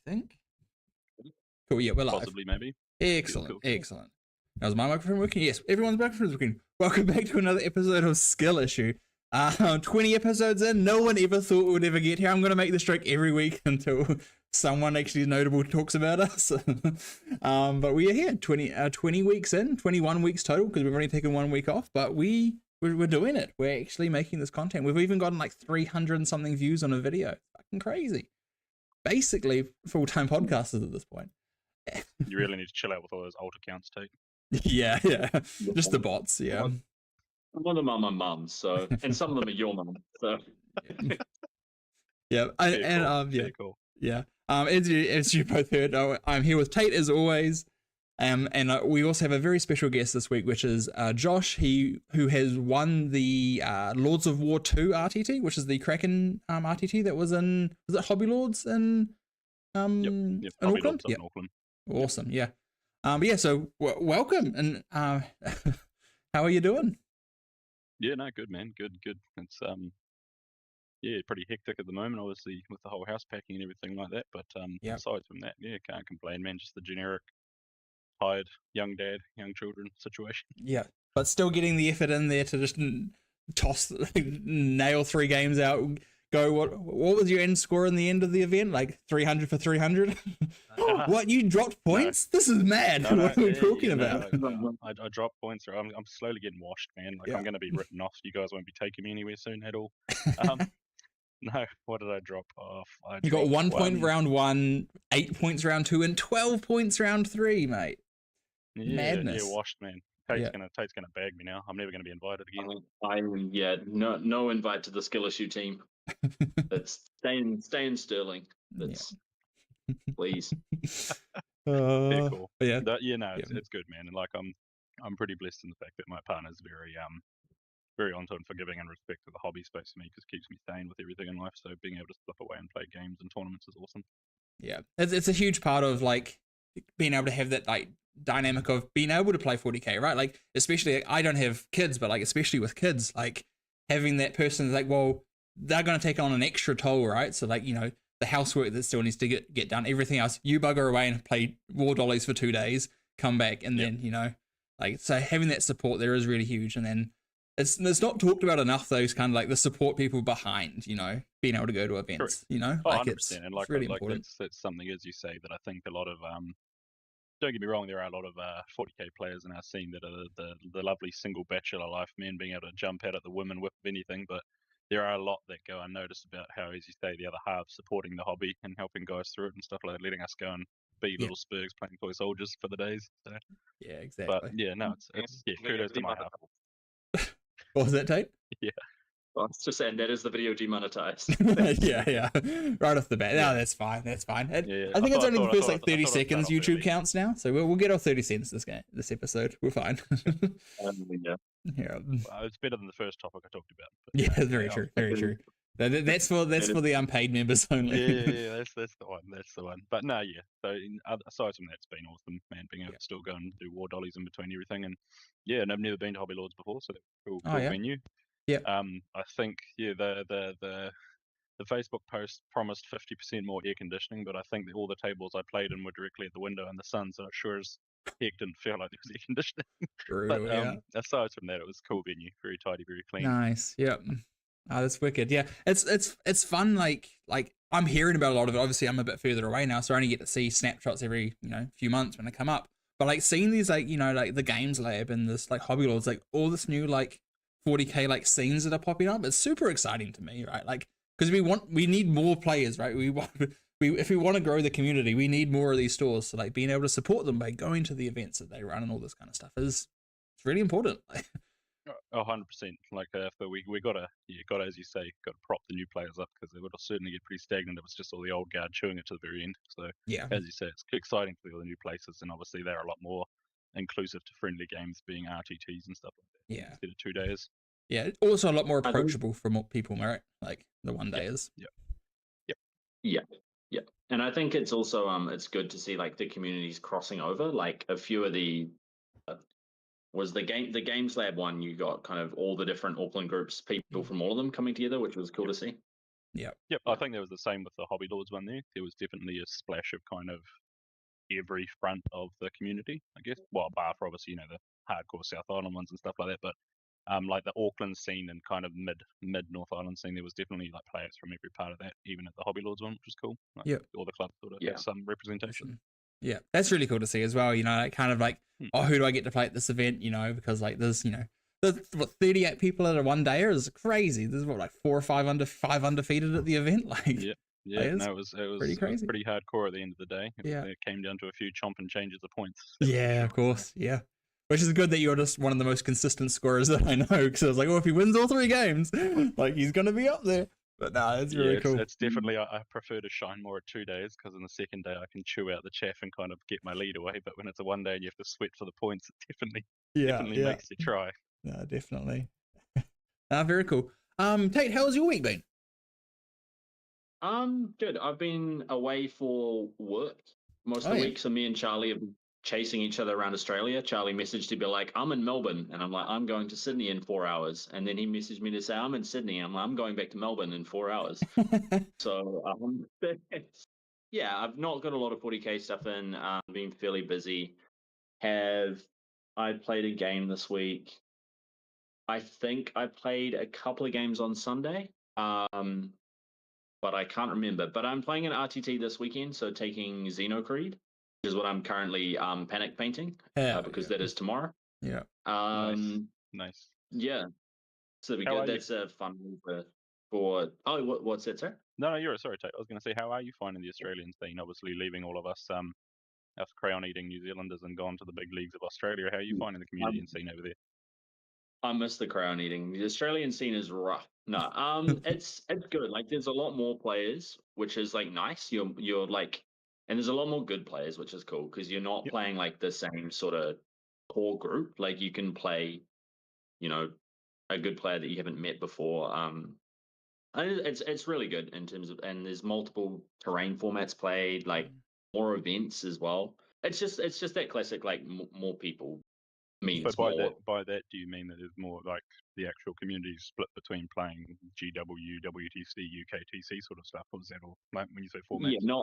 think. Cool, yeah, we're live. Possibly, maybe. Excellent, Cool. excellent. Now, is my microphone working? Yes, everyone's microphone's working. Welcome back to another episode of Skill Issue. 20 episodes in, no one ever thought we would ever get here. I'm going to make this joke every week until someone actually notable talks about us. But we are here, 20 weeks in, 21 weeks total, because we've only taken 1 week off, but we're doing it. We're actually making this content. We've even gotten like 300 and something views on a video. It's fucking crazy. Basically, full-time podcasters at this point. You really need to chill out with all those old accounts, Tate. Yeah. Just the bots, yeah. One of them are my mum, so, and some of them are your mum, so. Yeah, Cool. Yeah. As you both heard, I'm here with Tate as always, and we also have a very special guest this week, which is Josh, who has won the Lords of War 2 RTT, which is the Kraken RTT that was in, was it Hobby Lords in Hobby Auckland? Lords up in Auckland. Awesome, yeah. But yeah, so welcome, and how are you doing? Yeah, no, good, man. Good. It's pretty hectic at the moment, obviously, with the whole house packing and everything like that. But aside from that, yeah, can't complain, man. Just the generic tired young dad, young children situation. Yeah, but still getting the effort in there to just nail 3 games out. Go, what was your end score in the end of the event? Like 300 for 300? What, you dropped points? No. This is mad. What are we talking about? No, I dropped points. I'm slowly getting washed, man. Like I'm going to be written off. You guys won't be taking me anywhere soon at all. No, what did I drop off? You got 1 point round 1, 8 points round 2, and 12 points round 3, mate. Madness. Yeah, washed, man. Tate's gonna bag me now. I'm never gonna be invited again. No invite to the Skill Issue team. It's stay in Sterling. Please. Cool. Yeah. It's good, man. And like I'm pretty blessed in the fact that my partner's very onto and forgiving and respect to the hobby space for me, because it keeps me sane with everything in life. So being able to slip away and play games and tournaments is awesome. Yeah, it's a huge part of like being able to have that like dynamic of being able to play 40k, right? Like especially, I don't have kids, but like especially with kids, like having that person like, well, they're going to take on an extra toll, right? So like, you know, the housework that still needs to get done, everything else, you bugger away and play War Dollies for 2 days, come back, and then, you know, like, so having that support there is really huge. And then it's not talked about enough, those kind of like the support people behind, you know, being able to go to events. Correct. You know, like 100%. And like, really important. That's something, as you say, that I think a lot of don't get me wrong, there are a lot of 40k players in our scene that are the lovely single bachelor life men, being able to jump out at the women with anything, but there are a lot that go unnoticed about how, as you say, the other half supporting the hobby and helping guys through it and stuff like that, letting us go and be little spurgs playing toy soldiers for the days. So. Yeah, exactly. But yeah, no, it's kudos to my half. What was that, Tate? Yeah. Well, it's just saying that is the video demonetized. yeah. Right off the bat. No, that's fine. I think it's only the first like 30 seconds YouTube counts now, so we'll get our 30 cents this episode. We're fine. Yeah. It's better than the first topic I talked about. But, yeah, very true. That's for the unpaid members only. Yeah, that's the one. But no, yeah. So aside from that, it's been awesome, man. Being able to still go and do War Dollies in between everything, and and I've never been to Hobby Lords before, so cool venue. Yeah. I think the Facebook post promised 50% more air conditioning, but I think that all the tables I played in were directly at the window in the sun, so it sure as heck didn't feel like there was air conditioning. True, but aside from that, it was a cool venue, very tidy, very clean. Nice. Yep. Oh, that's wicked. Yeah, it's fun. Like I'm hearing about a lot of it. Obviously, I'm a bit further away now, so I only get to see snapshots every few months when they come up. But like seeing these like like the Games Lab and this like Hobby Lords, like all this new like 40k like scenes that are popping up, it's super exciting to me, right? Like because we need more players, right? If we want to grow the community, we need more of these stores. So like being able to support them by going to the events that they run and all this kind of stuff it's really important. 100%. Like we gotta as you say, gotta prop the new players up, because they would certainly get pretty stagnant if it's just all the old guard chewing it to the very end. So yeah, as you say, it's exciting for the new places, and obviously they're a lot more inclusive to friendly games being RTTs and stuff like that. Yeah, instead of 2 days. Yeah, also a lot more approachable for more people, right? Like the 1 dayers. Yeah. And I think it's also it's good to see like the communities crossing over. Like a few of the was the Games Lab one, you got kind of all the different Auckland groups, people from all of them coming together, which was cool to see. Yep. Yep, I think there was the same with the Hobby Lords one there. There was definitely a splash of kind of every front of the community, I guess. Well, bar for obviously, the hardcore South Island ones and stuff like that, but like the Auckland scene and kind of mid North Island scene, there was definitely like players from every part of that, even at the Hobby Lords one, which was cool. Like, Yep. all the clubs sort of have some representation. Awesome. Yeah, that's really cool to see as well. Like kind of like, oh, who do I get to play at this event? Because like there's, there's what 38 people at a one day is crazy. There's what, like 4 or 5 undefeated at the event. Like, yeah, no, it was pretty crazy. It was pretty hardcore at the end of the day. It came down to a few chomp and changes of points. Yeah, of course. Yeah. Which is good that you're just one of the most consistent scorers that I know. Because I was like, oh, if he wins all 3 games, like he's going to be up there. But no, it's really cool. It's definitely, I prefer to shine more at 2 days because in the second day I can chew out the chaff and kind of get my lead away. But when it's a 1 day and you have to sweat for the points, it definitely makes you try. No, definitely. Very cool. Tate, how's your week been? Good. I've been away for work most of the week, so me and Charlie have been chasing each other around Australia. Charlie messaged to be like, I'm in Melbourne, and I'm like, I'm going to Sydney in 4 hours. And then he messaged me to say, I'm in Sydney. I'm like, I'm going back to Melbourne in 4 hours. So yeah, I've not got a lot of 40k stuff in. Been fairly busy. I played a game this week. I think I played a couple of games on Sunday. But I can't remember. But I'm playing an RTT this weekend, so taking Xenocreed, which is what I'm currently panic painting, because that is tomorrow. Yeah. Nice. Yeah. So we good. That's a fun for. Oh, what's that, sir? No, you're sorry, Tate. I was going to say, how are you finding the Australian scene? Obviously, leaving all of us crayon-eating New Zealanders and gone to the big leagues of Australia. How are you finding the community and scene over there? I miss the crayon eating. The Australian scene is rough. No, it's good. Like there's a lot more players, which is like nice. You're like, and there's a lot more good players, which is cool because you're not playing like the same sort of core group. Like you can play, a good player that you haven't met before. And it's really good in terms of, and there's multiple terrain formats played, like more events as well. It's just that classic like more people. But by that, do you mean that there's more like the actual community split between playing GW, WTC, UKTC sort of stuff, or is that all like when you say formats? Yeah,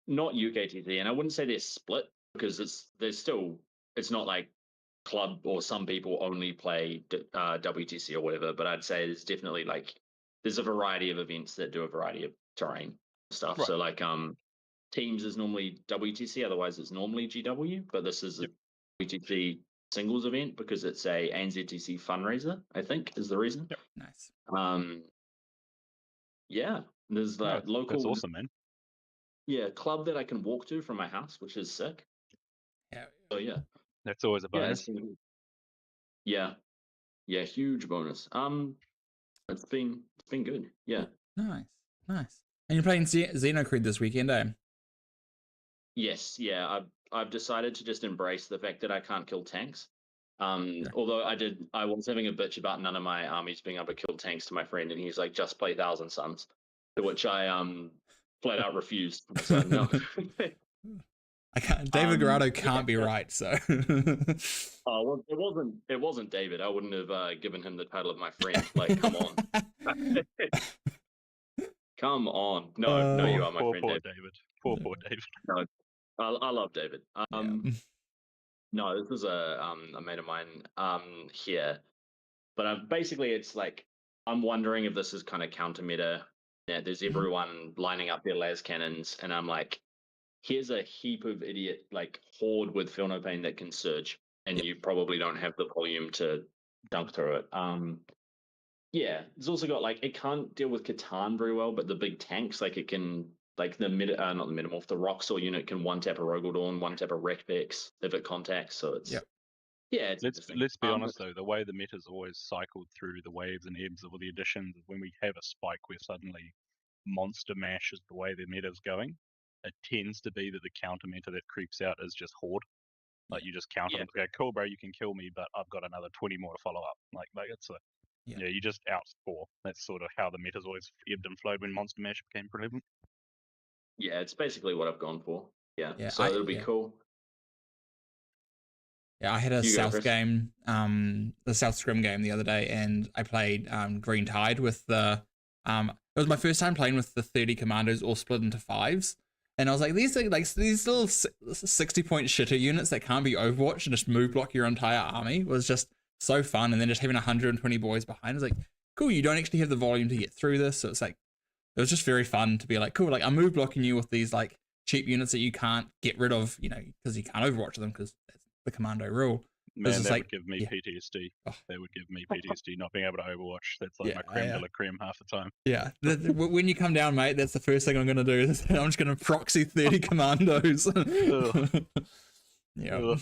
not UKTC, and I wouldn't say they're split because it's not like club or some people only play WTC or whatever. But I'd say there's definitely like there's a variety of events that do a variety of terrain stuff. Right. So like teams is normally WTC, otherwise it's normally GW, but this is a WTC singles event because it's a ANZTC fundraiser, I think is the reason. Yep. Nice. Yeah, there's that local. That's awesome, man. Yeah, club that I can walk to from my house, which is sick. Yeah. So yeah, that's always a bonus. Yeah, huge bonus. It's been good. Yeah. Nice. And you're playing Xenocreed this weekend, eh? Yes, yeah. I've decided to just embrace the fact that I can't kill tanks. Although I was having a bitch about none of my armies being able to kill tanks to my friend, and he's like, just play Thousand Suns, to which I flat out refused. So no. I can't. David Garrado can't be right. So. Well, it wasn't David. I wouldn't have given him the title of my friend. Like, come on. Come on. No, you are my friend, David. Poor David. No, I love David. No, this is a mate of mine here, but basically it's like I'm wondering if this is kind of counter meta. Yeah, there's everyone lining up their las cannons, and I'm like, here's a heap of idiot like horde with Feel No Pain that can surge, and you probably don't have the volume to dunk through it. Yeah, it's also got like it can't deal with Catan very well, but the big tanks like it can. Like the not the Metamorph, the Roxor unit can one tap a Rogaldorn, one tap a Rekvex if it contacts. So it's yeah. It's let's be honest though, the way the meta's always cycled through the waves and ebbs of all the additions, when we have a spike where suddenly Monster Mash is the way the meta's going, it tends to be that the counter meta that creeps out is just Horde. Like you just counter them, go, cool, bro, you can kill me, but I've got another 20 more to follow up. Like it's you just outscore. That's sort of how the meta's always ebbed and flowed when Monster Mash became prevalent. Yeah, it's basically what I've gone for. Yeah, so it'll be cool. Yeah, I had a South game, the South Scrim game the other day, and I played Green Tide with the. It it was my first time playing with the 30 commandos all split into 5s. And I was like, these little 60-point shitter units that can't be overwatched and just move block your entire army was just so fun. And then just having 120 boys behind is like, cool, you don't actually have the volume to get through this. So it's like, it was just very fun to be like, cool, like I'm move blocking you with these like cheap units that you can't get rid of, because you can't overwatch them because that's the commando rule. Man, that would give me PTSD. Oh. That would give me PTSD not being able to overwatch. That's like my creme de la creme half the time. Yeah. When you come down, mate, that's the first thing I'm going to do. I'm just going to proxy 30 commandos. Yeah.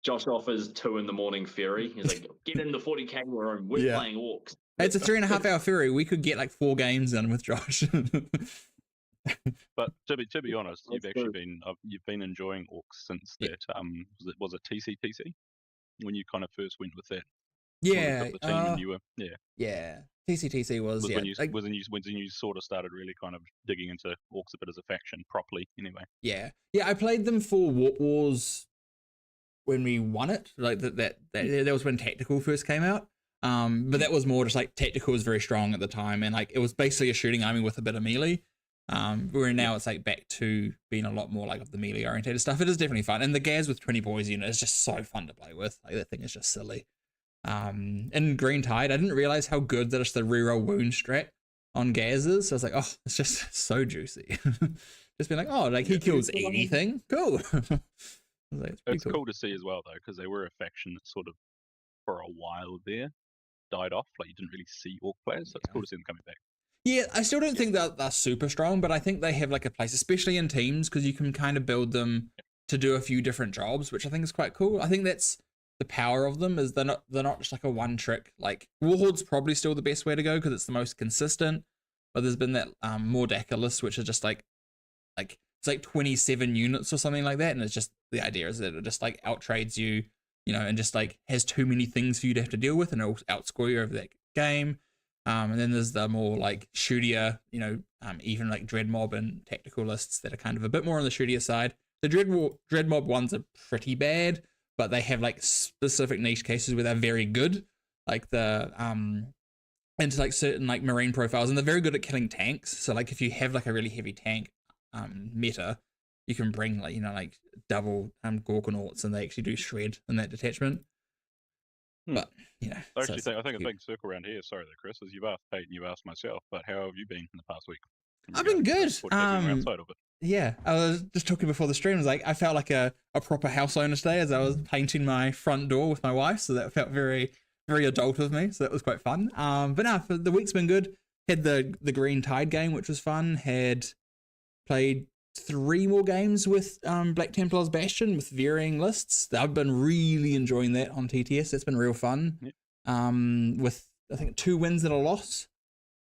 Josh offers 2 in-the-morning Fury. He's like, get in the 40k room. We're playing Orcs. It's a 3.5-hour Fury. We could get like 4 games in with Josh. But to be honest, you've been enjoying Orcs since that was it TCTC when you kind of first went with that. Yeah. The team and you were TCTC was when you sort of started really kind of digging into Orcs a bit as a faction properly. Anyway. Yeah. I played them for Warp Wars when we won it. Like that was when Tactical first came out. But that was more just like Tactical was very strong at the time, and like it was basically a shooting army with a bit of melee. Where now it's like back to being a lot more like of the melee oriented stuff. It is definitely fun, and the Gaz with 20 boys unit is just so fun to play with. Like that thing is just silly. In Green Tide, I didn't realize how good that it's the reroll wound strat on Gaz is. So I was like, oh, it's just so juicy. Just being like, oh, like he kills anything. Cool. Like, it's cool to see as well though, because they were a faction that sort of for a while there died off. Like you didn't really see Orc players, so it's cool to see them coming back. Yeah, I still don't think that they're super strong, but I think they have like a place, especially in teams, because you can kind of build them to do a few different jobs, which I think is quite cool. I think that's the power of them, is they're not just like a one trick. Like Warhorde's probably still the best way to go because it's the most consistent, but there's been that Mordaculus, which is just like it's like 27 units or something like that, and it's just the idea is that it just like outtrades you, and just like has too many things for you to have to deal with, and it'll outscore you over that game. And then there's the more like shootier, even like Dread Mob and tactical lists that are kind of a bit more on the shootier side. The Dread Mob ones are pretty bad, but they have like specific niche cases where they're very good, like the into like certain like marine profiles, and they're very good at killing tanks. So like if you have like a really heavy tank meta, you can bring like like double Gorgonauts, and they actually do shred in that detachment. But I think a big circle around here. Sorry, there, Chris, as you've asked Pete and you've asked myself. But how have you been in the past week? I've been good. Outside of it. Yeah, I was just talking before the stream. I felt like a proper house owner today as I was painting my front door with my wife. So that felt very, very adult of me. So that was quite fun. But no, the week's been good. Had the Green Tide game, which was fun. Had played 3 more games with Black Templar's Bastion with varying lists. I've been really enjoying that on TTS. It's been real fun. Yep. With I think 2 wins and a loss.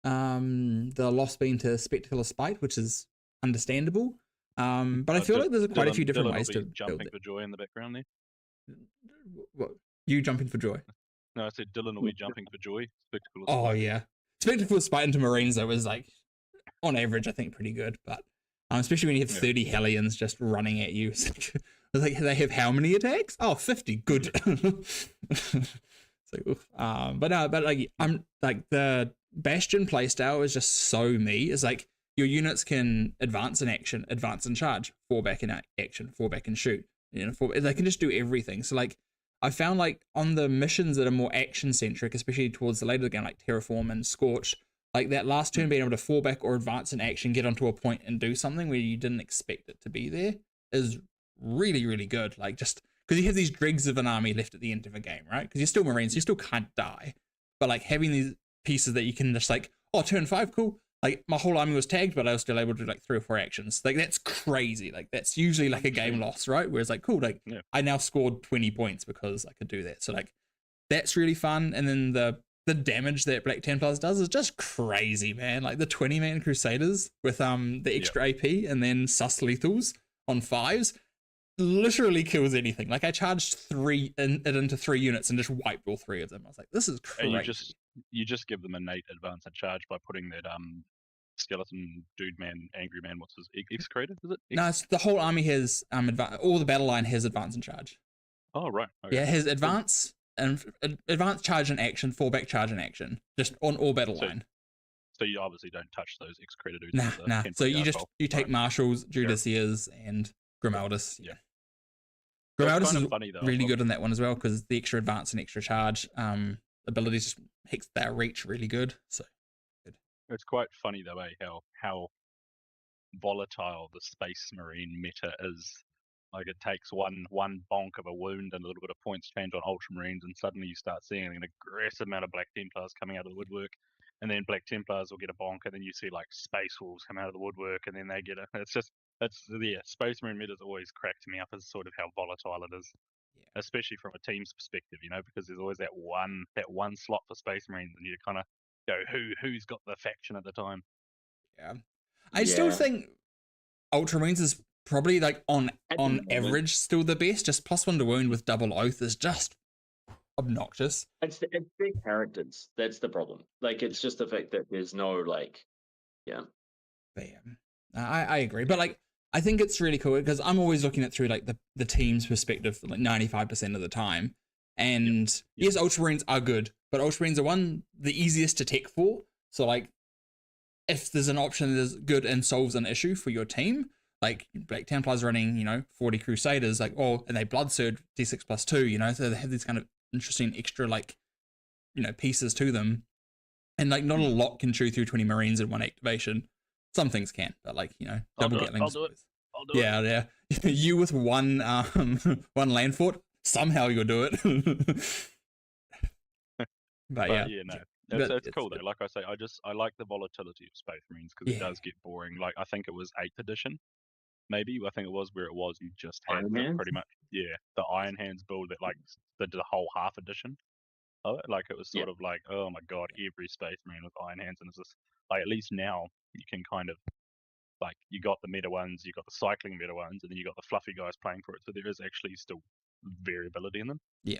The loss being to Spectacle of Spite, which is understandable. But I feel like there's quite a few different ways to jumping build for joy in the background there. What? You jumping for joy? No, I said Dylan will be jumping for joy. Spectacle of Spite. Oh yeah, Spectacle of Spite into Marines though was like on average I think pretty good, but especially when you have 30 Hellions just running at you. Like they have how many attacks? Oh, 50. Good. But like I'm like the Bastion playstyle is just so me. It's like your units can advance in action, advance and charge, fall back in action, fall back and shoot. They can just do everything. So like I found like on the missions that are more action centric, especially towards the later of the game, like Terraform and Scorch, like that last turn being able to fall back or advance in action, get onto a point and do something where you didn't expect it to be there is really, really good. Like just because you have these dregs of an army left at the end of a game, right? Because you're still Marines, you still can't die. But like having these pieces that you can just like, oh, turn 5, cool. Like my whole army was tagged, but I was still able to do like 3 or 4 actions. Like that's crazy. Like that's usually like a game loss, right? Whereas like, cool, like I now scored 20 points because I could do that. So like that's really fun. And then the damage that Black Templars does is just crazy, man. Like the 20-man Crusaders with the extra AP and then sus lethals on 5s literally kills anything. Like I charged it into 3 units and just wiped all 3 of them. I was like, this is crazy. And you just give them innate advance and charge by putting that skeleton dude man, angry man, what's his X creator, is it? No, it's the whole army has all the battle line has advance and charge. Oh right. Okay. Yeah, it has advance and advanced charge and action, fallback charge and action, just on all battle line. So you obviously don't touch those X-Creditor dudes. Nah, with the nah. 10 So you point just roll. you take Right. Marshals, Judiciars, and Grimaldus. Yeah. Grimaldus That's kind is of funny, though. really good in that one as well because the extra advance and extra charge abilities just makes their reach really good. So It's quite funny though, how volatile the Space Marine meta is. Like it takes one bonk of a wound and a little bit of points change on Ultramarines, and suddenly you start seeing an aggressive amount of Black Templars coming out of the woodwork, and then Black Templars will get a bonk, and then you see like Space Wolves come out of the woodwork, and then they get a. Space Marine meta has always cracked me up as sort of how volatile it is, especially from a team's perspective, because there's always that one slot for Space Marines, and you kind of go who's got the faction at the time. Yeah, I still think Ultramarines is probably like on average still the best. Just +1 to wound with double oath is just obnoxious. It's their characters. That's the problem. Like it's just the fact that there's no like, yeah. But yeah, I agree. But like I think it's really cool because I'm always looking at through like the team's perspective like 95% of the time. And yes, Ultramarines are good, but Ultramarines are the easiest to tech for. So like if there's an option that is good and solves an issue for your team, like Black Templars running, 40 Crusaders, like, and they Blood Surge D6+2, so they have these kind of interesting extra, like, pieces to them. And, like, not a lot can chew through 20 Marines in one activation. Some things can, but, like, double Gatlings. I'll do it. Yeah. You with one land fort, somehow you'll do it. But yeah. Yeah, no. It's cool though. Like I say, I like the volatility of Space Marines because it does get boring. Like I think it was 8th edition, maybe. I think it was where it was. You just had pretty much the Iron Hands build that like the whole half edition of it. Like it was sort of like, oh my god, every Space Marine with Iron Hands, and it's just like at least now you can kind of like you got the meta ones, you got the cycling meta ones, and then you got the fluffy guys playing for it. So there is actually still variability in them. Yeah.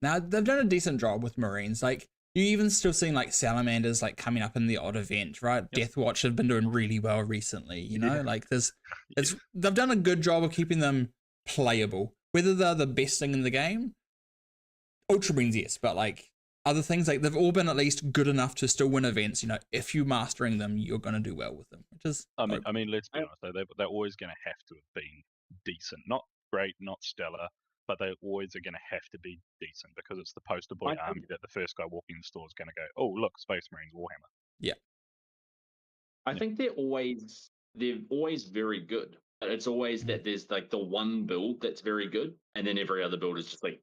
Now they've done a decent job with Marines. Like you even still seeing like Salamanders like coming up in the odd event, right? Death Watch have been doing really well recently, like they've done a good job of keeping them playable. Whether they're the best thing in the game, Ultramarines, yes, but like other things, like they've all been at least good enough to still win events. If you're mastering them, you're going to do well with them. Which is, I mean, let's be honest though, they're always going to have to have been decent, not great, not stellar. But they always are going to have to be decent because it's the poster boy army that the first guy walking in the store is going to go, oh, look, Space Marines, Warhammer. Yeah. I think they're always very good. But it's always that there's like the one build that's very good, and then every other build is just like,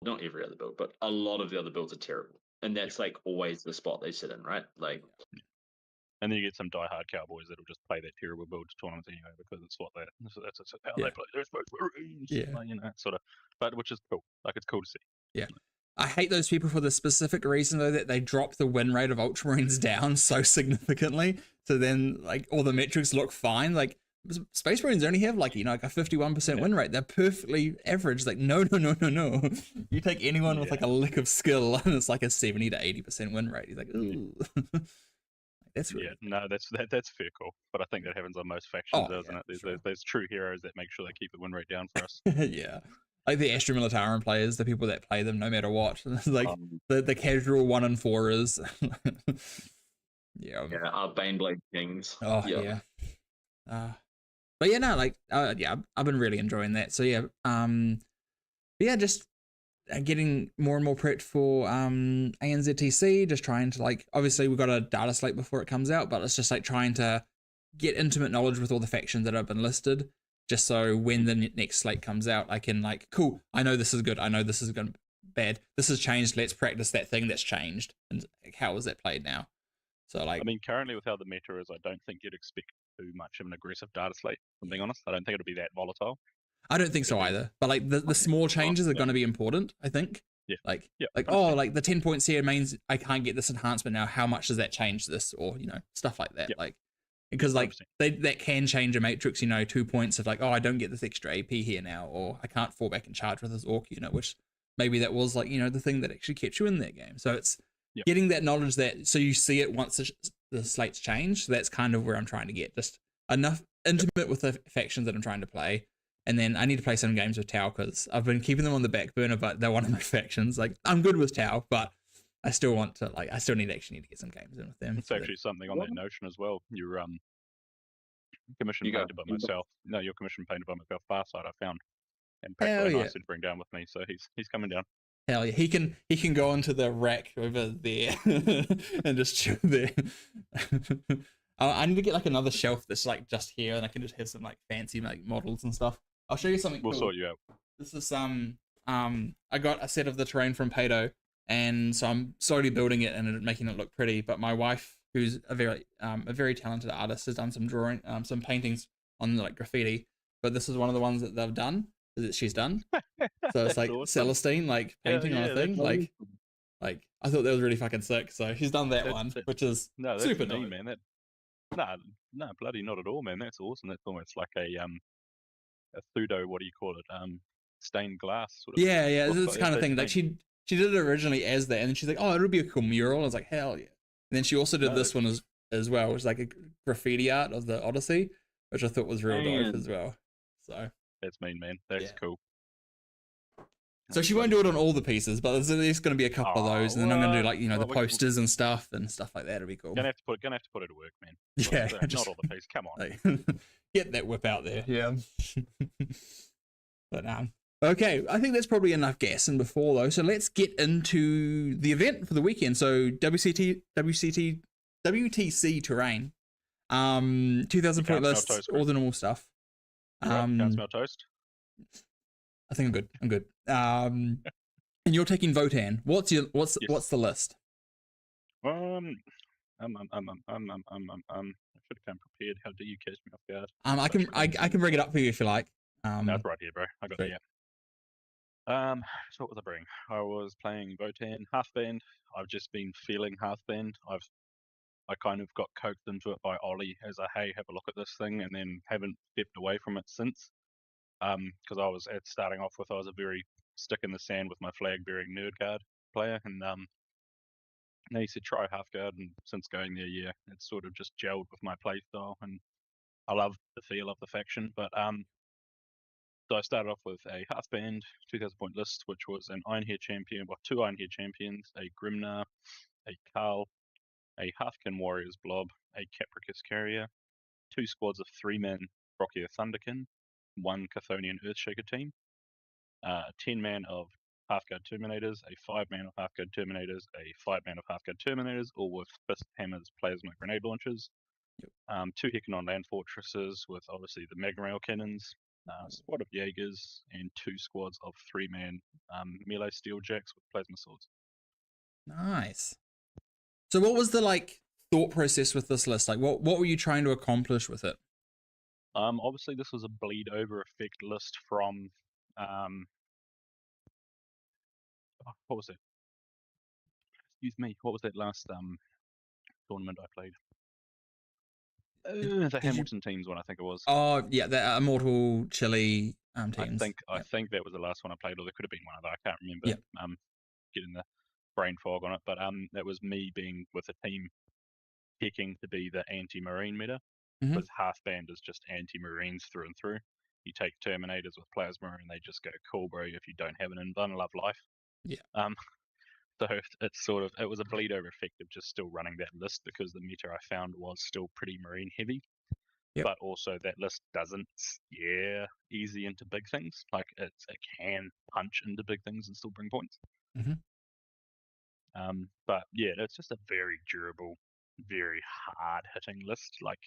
not every other build, but a lot of the other builds are terrible. And that's like always the spot they sit in, right? Like. And then you get some diehard cowboys that'll just play that terrible build to tournaments anyway because it's what that's how they play their Space Marines. Sort of, but which is cool. Like it's cool to see. Yeah. I hate those people for the specific reason though that they drop the win rate of Ultramarines down so significantly. So then like all the metrics look fine. Like Space Marines only have like a 51% win rate. They're perfectly average. Like no. You take anyone with like a lick of skill and it's like a 70 to 80% win rate. He's like, ooh. That's really that's fair call. But I think that happens on most factions, doesn't it? There's true heroes that make sure they keep the win rate down for us. Yeah. Like the Astra Militarum players, the people that play them no matter what. Like the casual 1 and 4ers. Our Baneblade Kings. Oh yeah. But yeah, no, like I've been really enjoying that. So just getting more and more prepped for ANZTC, just trying to like, obviously we've got a data slate before it comes out, but it's just like trying to get intimate knowledge with all the factions that have been listed, just so when the next slate comes out, I can like, cool, I know this is good, I know this is good, bad, this has changed, let's practice that thing that's changed, and like, how is that played now? So like, I mean, currently with how the meta is, I don't think you'd expect too much of an aggressive data slate, if I'm being honest. I don't think it'll be that volatile. I don't think so either, but like the small changes are going to be important, I think. Like the 10 points here means I can't get this enhancement now. How much does that change this, or stuff like that? Like because like that can change a matrix. 2 points of like, oh, I don't get this extra AP here now, or I can't fall back and charge with this orc. Which maybe that was like the thing that actually kept you in that game. So it's getting that knowledge that so you see it once the slates change. So that's kind of where I'm trying to get just enough intimate with the factions that I'm trying to play. And then I need to play some games with Tau because I've been keeping them on the back burner, but they're one of my factions. Like I'm good with Tau, but I still want to I still actually need to get some games in with them. It's actually something on that notion as well. Your commission painted by myself. No, your commission painted by myself. Farsight I found, and packed quite nice to bring down with me. So he's coming down. Hell yeah, he can go onto the rack over there and just chill there. I need to get like another shelf that's like just here, and I can just have some like fancy like models and stuff. I'll show you something. We'll cool. sort you out. This is I got a set of the terrain from Pato, and so I'm slowly building it and making it look pretty. But my wife, who's a very talented artist, has done some drawing, some paintings on like graffiti. But this is one of the ones that they've done. That she's done. So it's like awesome. Celestine like painting on a thing. Like I thought that was really fucking sick. So she's done that one, which is super neat, man. No, bloody not at all, man. That's awesome. That's almost like a pseudo, what do you call it? Stained glass sort of. Yeah, it's kind of thing. Like she did it originally as that, and then she's like, oh, it'll be a cool mural. I was like, hell yeah. And then she also did this one as well, which is like a graffiti art of the Odyssey, which I thought was real dope as well. So that's mean, man. That's cool. So she won't do it on all the pieces, but there's going to be a couple of those, and then I'm going to do like the posters and stuff like that. It'll be cool. Gonna have to put it to work, man. Yeah, not all the pieces. Come on, like, get that whip out there. Yeah. But okay, I think that's probably enough guessing before though. So let's get into the event for the weekend. So WTC terrain, 2,000 point lists, all the normal stuff. Can't smell toast. I think I'm good. And you're taking Votann. What's the list? I should have come prepared. How do you catch me off guard? I can bring it up for you if you like. That's right here, bro. I got it. Yeah. So what was I bring? I was playing Votann halfband. I've just been feeling halfband. I kind of got coaxed into it by Ollie as a hey, have a look at this thing, and then haven't stepped away from it since. Because I was starting off with I was a very stick in the sand with my flag bearing nerd guard player, and he said try half guard, and since going there, yeah, it's sort of just gelled with my play style, and I love the feel of the faction. But so I started off with a halfband 2,000 point list, which was an Ironhair champion, well, 2 Ironhair champions, a Grimnar, a Karl, a Hearthkin Warriors blob, a Capricus carrier, 2 squads of 3-man Brockier Thunderkin, 1 Chthonian Earthshaker team, 10-man of Halfguard Terminators, a 5-man of Halfguard Terminators, a 5-man of Halfguard Terminators, all with fist hammers, plasma grenade launchers, 2 Hecanon land fortresses with obviously the Mega Rail cannons, squad of Jaegers, and 2 squads of 3-man melee steeljacks with plasma swords. Nice. So what was the thought process with this list? Like what were you trying to accomplish with it? Obviously this was a bleed over effect list from what was it? Excuse me, what was that last tournament I played? The Hamilton teams one, I think it was. Oh yeah, the Immortal Chile teams. I think that was the last one I played, or there could have been one other. I can't remember. Yep. Getting the brain fog on it, but that was me being with a team picking to be the anti-marine meta, because halfband is just anti-marines through and through. You take Terminators with plasma, and they just go cool, bro. If you don't have an invuln, love life. Yeah. So it was a bleed over effect of just still running that list, because the meta I found was still pretty marine heavy. Yep. But also that list doesn't scare easy into big things. Like it can punch into big things and still bring points. But yeah, it's just a very durable, very hard hitting list. Like,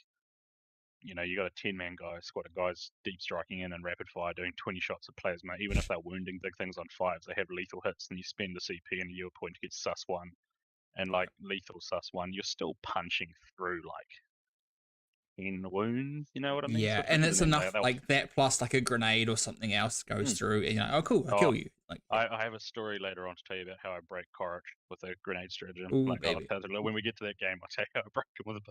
you know, you got a 10-man squad of guys deep striking in and rapid fire doing 20 shots of plasma. Even if they're wounding big things on 5s, they have lethal hits, and you spend a CP and a yield point to get sus 1 and lethal sus 1. You're still punching through 10 wounds, you know what I mean? Yeah, and it's enough that plus a grenade or something else goes through, and you're like, oh cool, I'll kill you. I have a story later on to tell you about how I break Korach with a grenade stratagem. Ooh, when we get to that game, I'll tell you how I break him with it.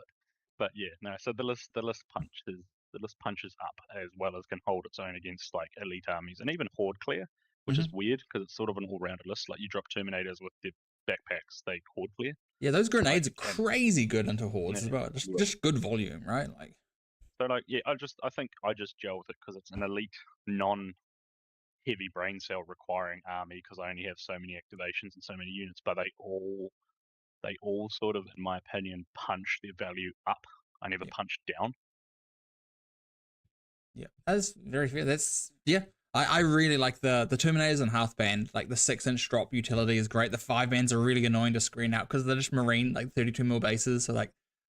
But yeah, no. So the list punches up as well as can hold its own against elite armies and even horde clear, which is weird because it's sort of an all-rounder list. Like you drop Terminators with their backpacks, they horde clear. Yeah, those grenades are crazy good into hordes as well. Just good volume, right? So I think I just gel with it because it's an elite heavy brain cell requiring army because I only have so many activations and so many units, but they all sort of, in my opinion, punch their value up. I never punched down. Yeah, that's very fair. That's I really like the Terminators and Hearthband. Like the 6-inch drop utility is great. The 5-bands are really annoying to screen out because they're just marine, like 32mm bases. So like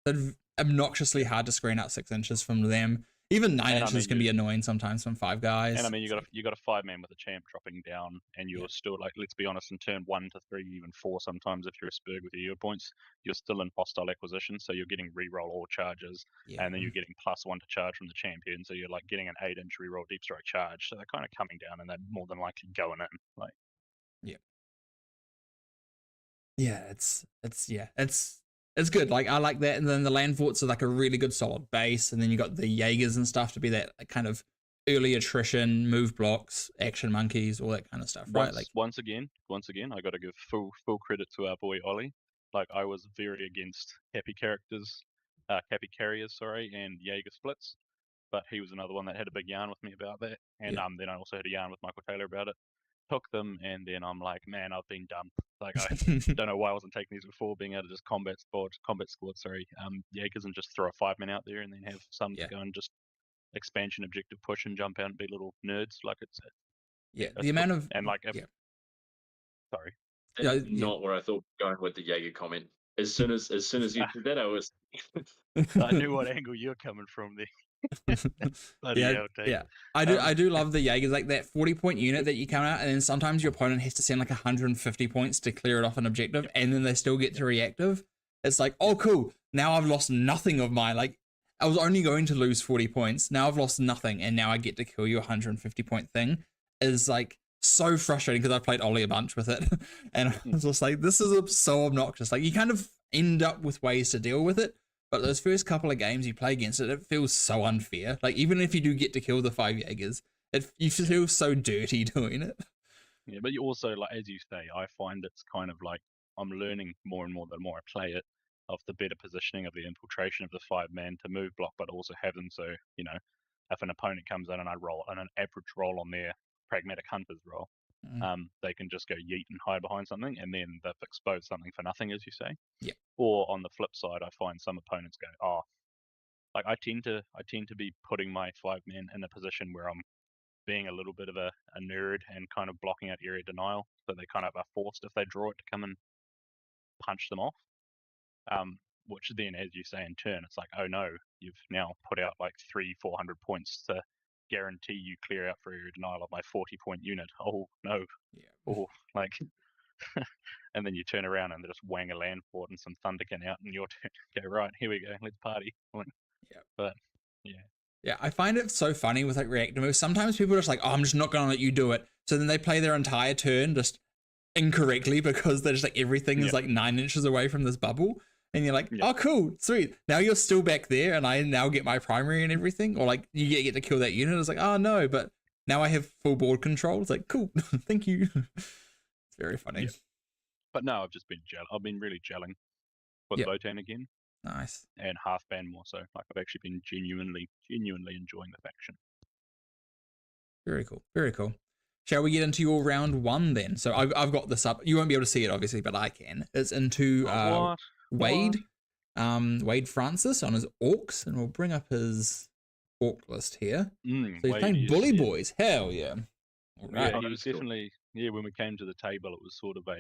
they're obnoxiously hard to screen out 6 inches from them. Even 9 inches can be annoying sometimes from 5 guys. And I mean, you got a 5-man with a champ dropping down, and you're still like, let's be honest, in turn 1 to 3, even 4, sometimes if you're a Spurg with your yield points, you're still in hostile acquisition, so you're getting reroll all charges, and then you're getting +1 to charge from the champion, so you're like getting an 8-inch reroll deep strike charge. So they're kind of coming down, and they're more than likely going in. Like, it's good. Like I like that, and then the land forts are like a really good solid base, and then you got the Jaegers and stuff to be that kind of early attrition, move blocks, action monkeys, all that kind of stuff, right? Like once again, I got to give full credit to our boy Ollie. Like I was very against happy carriers, and Jaeger splits, but he was another one that had a big yarn with me about that, and then I also had a yarn with Michael Taylor about it. Took them, and then I'm like, man, I've been dumped. Like I don't know why I wasn't taking these before, being able to just combat squad, Jaegers, and just throw a 5-man out there, and then have some to go and just expansion objective push and jump out and be little nerds. Like it's the amount of sorry. Not where I thought going with the Jaeger comment. As soon as you did that, I was. I knew what angle you're coming from there. I do love the Jaegers, like that 40-point unit that you come out, and then sometimes your opponent has to send like 150 points to clear it off an objective, and then they still get to reactive. It's like, oh cool, now I've lost nothing of my, like, I was only going to lose 40 points, now I've lost nothing, and now I get to kill you 150 point thing. Is like so frustrating because I played Ollie a bunch with it, and I was just like, this is so obnoxious. Like you kind of end up with ways to deal with it, but those first couple of games you play against it, it feels so unfair. Like even if you do get to kill the 5 Jaegers, you feel so dirty doing it. Yeah, but you also, like as you say, I find it's kind of like I'm learning more and more the more I play it, of the better positioning of the infiltration of the 5-man to move block, but also have them so, if an opponent comes in and I roll an average roll on their pragmatic hunters roll, they can just go yeet and hide behind something, and then they've exposed something for nothing, as you say. Yeah. Or on the flip side, I find some opponents go, oh, like I tend to be putting my 5-man in a position where I'm being a little bit of a nerd and kind of blocking out area denial, so they kind of are forced if they draw it to come and punch them off. Which then, as you say, in turn, it's like, oh no, you've now put out like 300-400 points to guarantee you clear out for area denial of my 40-point unit. Oh no. Oh, like, and then you turn around and they just wang a land fort and some thunderkin out, and your turn. Go, right, here we go, let's party. But yeah, I find it so funny with like reactive moves. Sometimes people are just like, oh, I'm just not gonna let you do it. So then they play their entire turn just incorrectly because they're just like everything is like 9 inches away from this bubble. And you're like, oh, cool, sweet. Now you're still back there, and I now get my primary and everything. Or like you get to kill that unit. It's like, oh no, but now I have full board control. It's like, cool, thank you. It's very funny. Yeah. But no, I've been really gelling with Votann again. Nice. And Hearthband more so. Like I've actually been genuinely enjoying the faction. Very cool. Very cool. Shall we get into your round 1 then? So I've got this up. You won't be able to see it obviously, but I can. It's into Wade. Wade Francis on his orcs, and we'll bring up his orc list here. So he's playing Bully Boys. Hell yeah. All right. Yeah, he was definitely when we came to the table, it was sort of a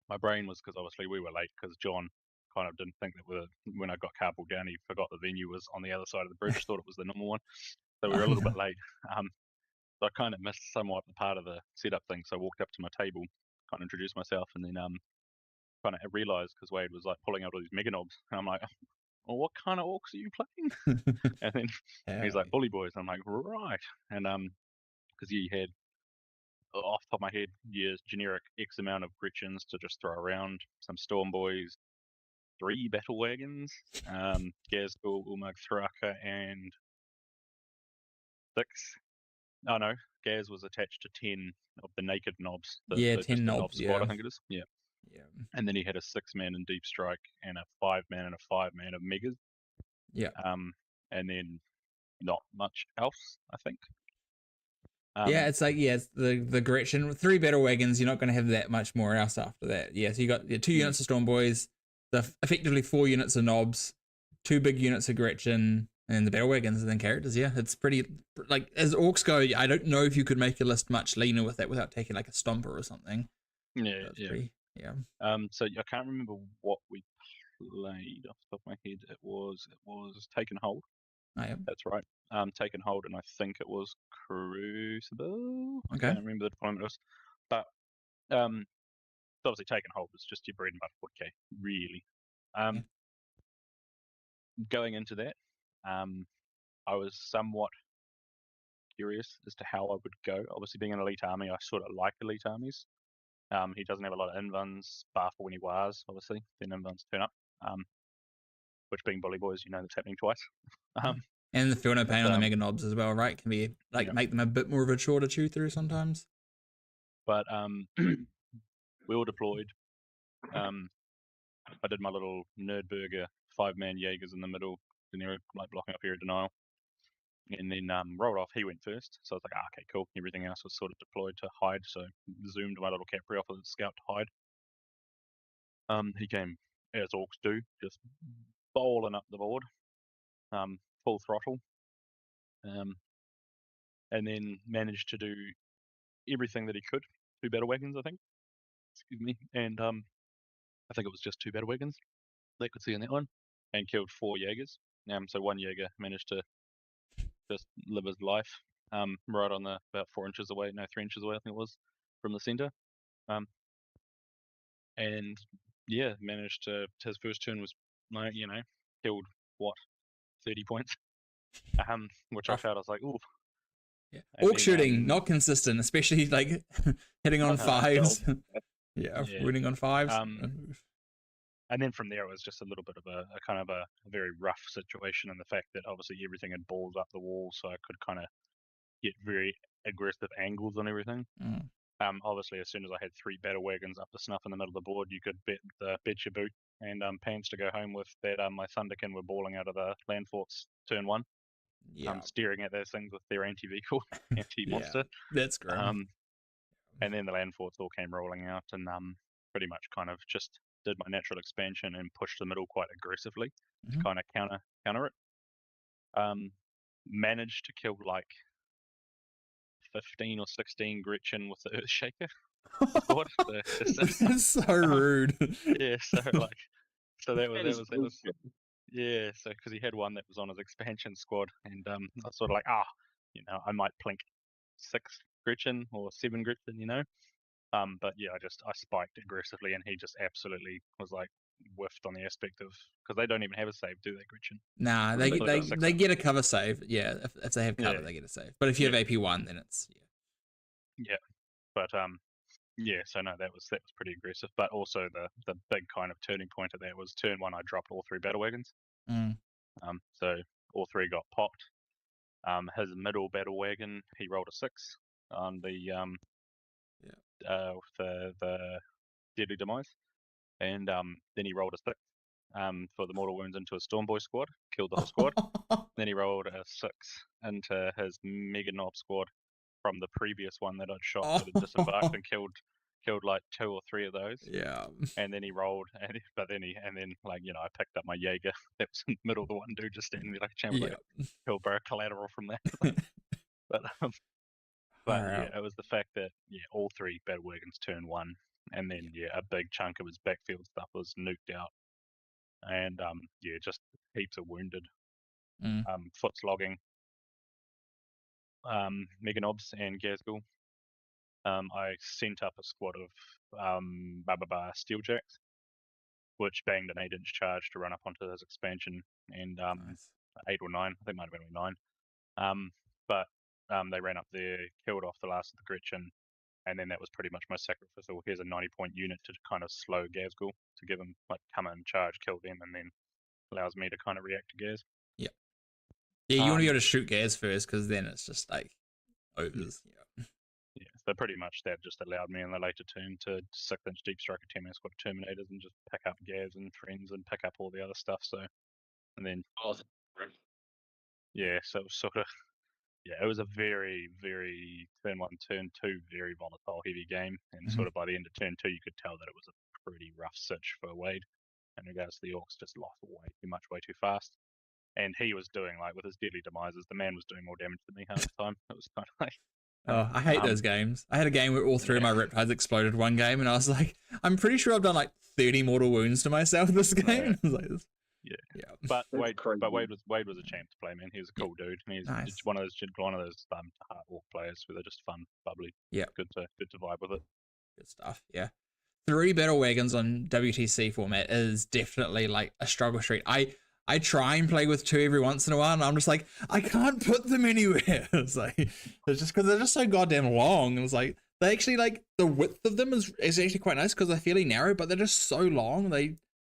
my brain was, because obviously we were late because John kind of didn't think that when I got carpool down, he forgot the venue was on the other side of the bridge, thought it was the normal one. So we were a little bit late. So I kind of missed somewhat the part of the setup thing. So I walked up to my table, kind of introduced myself, and then kind of realized, because Wade was like pulling out all these mega knobs, and I'm like, well, what kind of orcs are you playing? And then he's like, Bully Boys. I'm like, right. And because he had, off the top of my head, generic X amount of Gretchens to just throw around, some Storm Boys, 3 battle wagons, Gazgul, Ulmug, Thraka, and 6. Oh no, Gaz was attached to 10 of the naked knobs. 10 knobs, squad, I think it is. Yeah. And then he had a 6-man in Deep Strike and a 5-man and a 5-man of Megas. Yeah. And then not much else, I think. Yeah, it's like, it's the Gretchen with 3 battle wagons. You're not going to have that much more else after that. Yeah, so you got 2 units of Storm Boys, effectively 4 units of Knobs, 2 big units of Gretchen, and the battle wagons and then characters. Yeah, it's pretty, like, as orcs go, I don't know if you could make a list much leaner with that without taking like a Stomper or something. Yeah, So it's yeah. pretty, yeah. So I can't remember what we played off the top of my head. It was Taken Hold. I am. That's right. Taken Hold, and I think it was Crucible. Okay. I can't remember the deployment it was, but obviously Taken Hold was just your bread and butter 40k, really. Going into that, I was somewhat curious as to how I would go. Obviously, being an elite army, I sort of like elite armies. He doesn't have a lot of invuns, bar for when he wars, obviously. Then invuns turn up. Which being Bully Boys, you know that's happening twice. And the Feel No Pain on the Mega Knobs as well, right? Can be like make them a bit more of a chore to chew through sometimes. But we all deployed. I did my little Nerdburger 5-man Jaegers in the middle, and they were like blocking up area denial. And then rolled off. He went first, so I was like, okay, cool. Everything else was sort of deployed to hide, so zoomed my little Capri off of the scout to hide. He came as orcs do, just bowling up the board, full throttle, and then managed to do everything that he could. 2 battle wagons, I think. Excuse me, and I think it was just 2 battle wagons they could see in that one, and killed 4 Jaegers. So 1 Jaeger managed to just live his life, right on the about 4 inches away, no 3 inches away, I think it was, from the center. And yeah, managed to, his first turn was, like, killed what, 30 points, which I felt, I was like, ooh. Yeah. Orc shooting, not consistent, especially like hitting on 5s. Yeah, winning on 5s. And then from there, it was just a little bit of a kind of a very rough situation, and the fact that obviously everything had balls up the wall, so I could kind of get very aggressive angles on everything. Obviously, as soon as I had 3 battle wagons up the snuff in the middle of the board, you could bet your boot and pants to go home with that. My Thunderkin were balling out of the land forts turn 1. Staring at those things with their anti-vehicle, anti-monster. That's great. And then the land forts all came rolling out, and pretty much kind of just did my natural expansion and pushed the middle quite aggressively to kind of counter it. Managed to kill like 15 or 16 Gretchen with the Earthshaker squad. That's so rude. Yeah, so that was yeah. So because he had one that was on his expansion squad, and I was sort of like, I might plink 6 Gretchen or 7 Gretchen, but yeah, I spiked aggressively, and he just absolutely was like whiffed on the aspect of, because they don't even have a save, do they, Gretchen? Nah, they get a cover save. Yeah, if they have cover, they get a save. But if you have AP1, then it's yeah. But yeah, so no, that was pretty aggressive. But also the big kind of turning point of that was turn 1. I dropped all 3 battle wagons. So all 3 got popped. His middle battle wagon, he rolled a 6 on the the deadly demise, and then he rolled a 6 for the mortal wounds into his Stormboy squad, killed the whole squad. Then he rolled a 6 into his Mega Knob squad from the previous one that I'd shot that had disembarked, and killed like 2 or 3 of those. Yeah. And then he rolled, I picked up my Jaeger that was in the middle of the one dude just standing there like a chamber, like Hillborough collateral from that. But yeah, it was the fact that all 3 battle wagons turn 1, and then a big chunk of his backfield stuff was nuked out, and just heaps of wounded, foot slogging, Mega Knobs and Gazgul. I sent up a squad of Steeljacks, which banged an 8-inch charge to run up onto his expansion, and 8 or 9, I think it might have been only 9. But they ran up there, killed off the last of the Gretchen, and then that was pretty much my sacrificial. Here's a 90-point unit to kind of slow Gazgul, to give him like come in, charge, kill them, and then allows me to kind of react to Gaz. Yeah, you want to be able to shoot Gaz first, because then it's just like overs. Yeah, so pretty much that just allowed me in the later turn to 6-inch deep strike a 10-man squad of Terminators and just pick up Gaz and friends and pick up all the other stuff. So, and then so it was sort of yeah, it was a very, very turn 1, turn 2, very volatile, heavy game, and Mhm. sort of by the end of turn 2, you could tell that it was a pretty rough sitch for Wade. In regards to the Orcs, just lost way too much, way too fast. And he was doing, like, with his deadly demises, the man was doing more damage than me half the time. It was kind of like, Oh, I hate those games. I had a game where all three of my Riptides exploded one game, and I was like, I'm pretty sure I've done like 30 mortal wounds to myself this game. I was like, yeah. But That's Wade, crazy. Wade was a champ to play, man. He was a cool dude. He's Nice. one of those heart Orc players where they're just fun, bubbly. Yeah. Good to vibe with it. Good stuff. Yeah. 3 battle wagons on WTC format is definitely like a struggle street. I try and play with 2 every once in a while, and I'm just like, I can't put them anywhere. It's like, it's just because they're just so goddamn long. And it's like, they actually, like, the width of them is actually quite nice because they're fairly narrow, but they're just so long.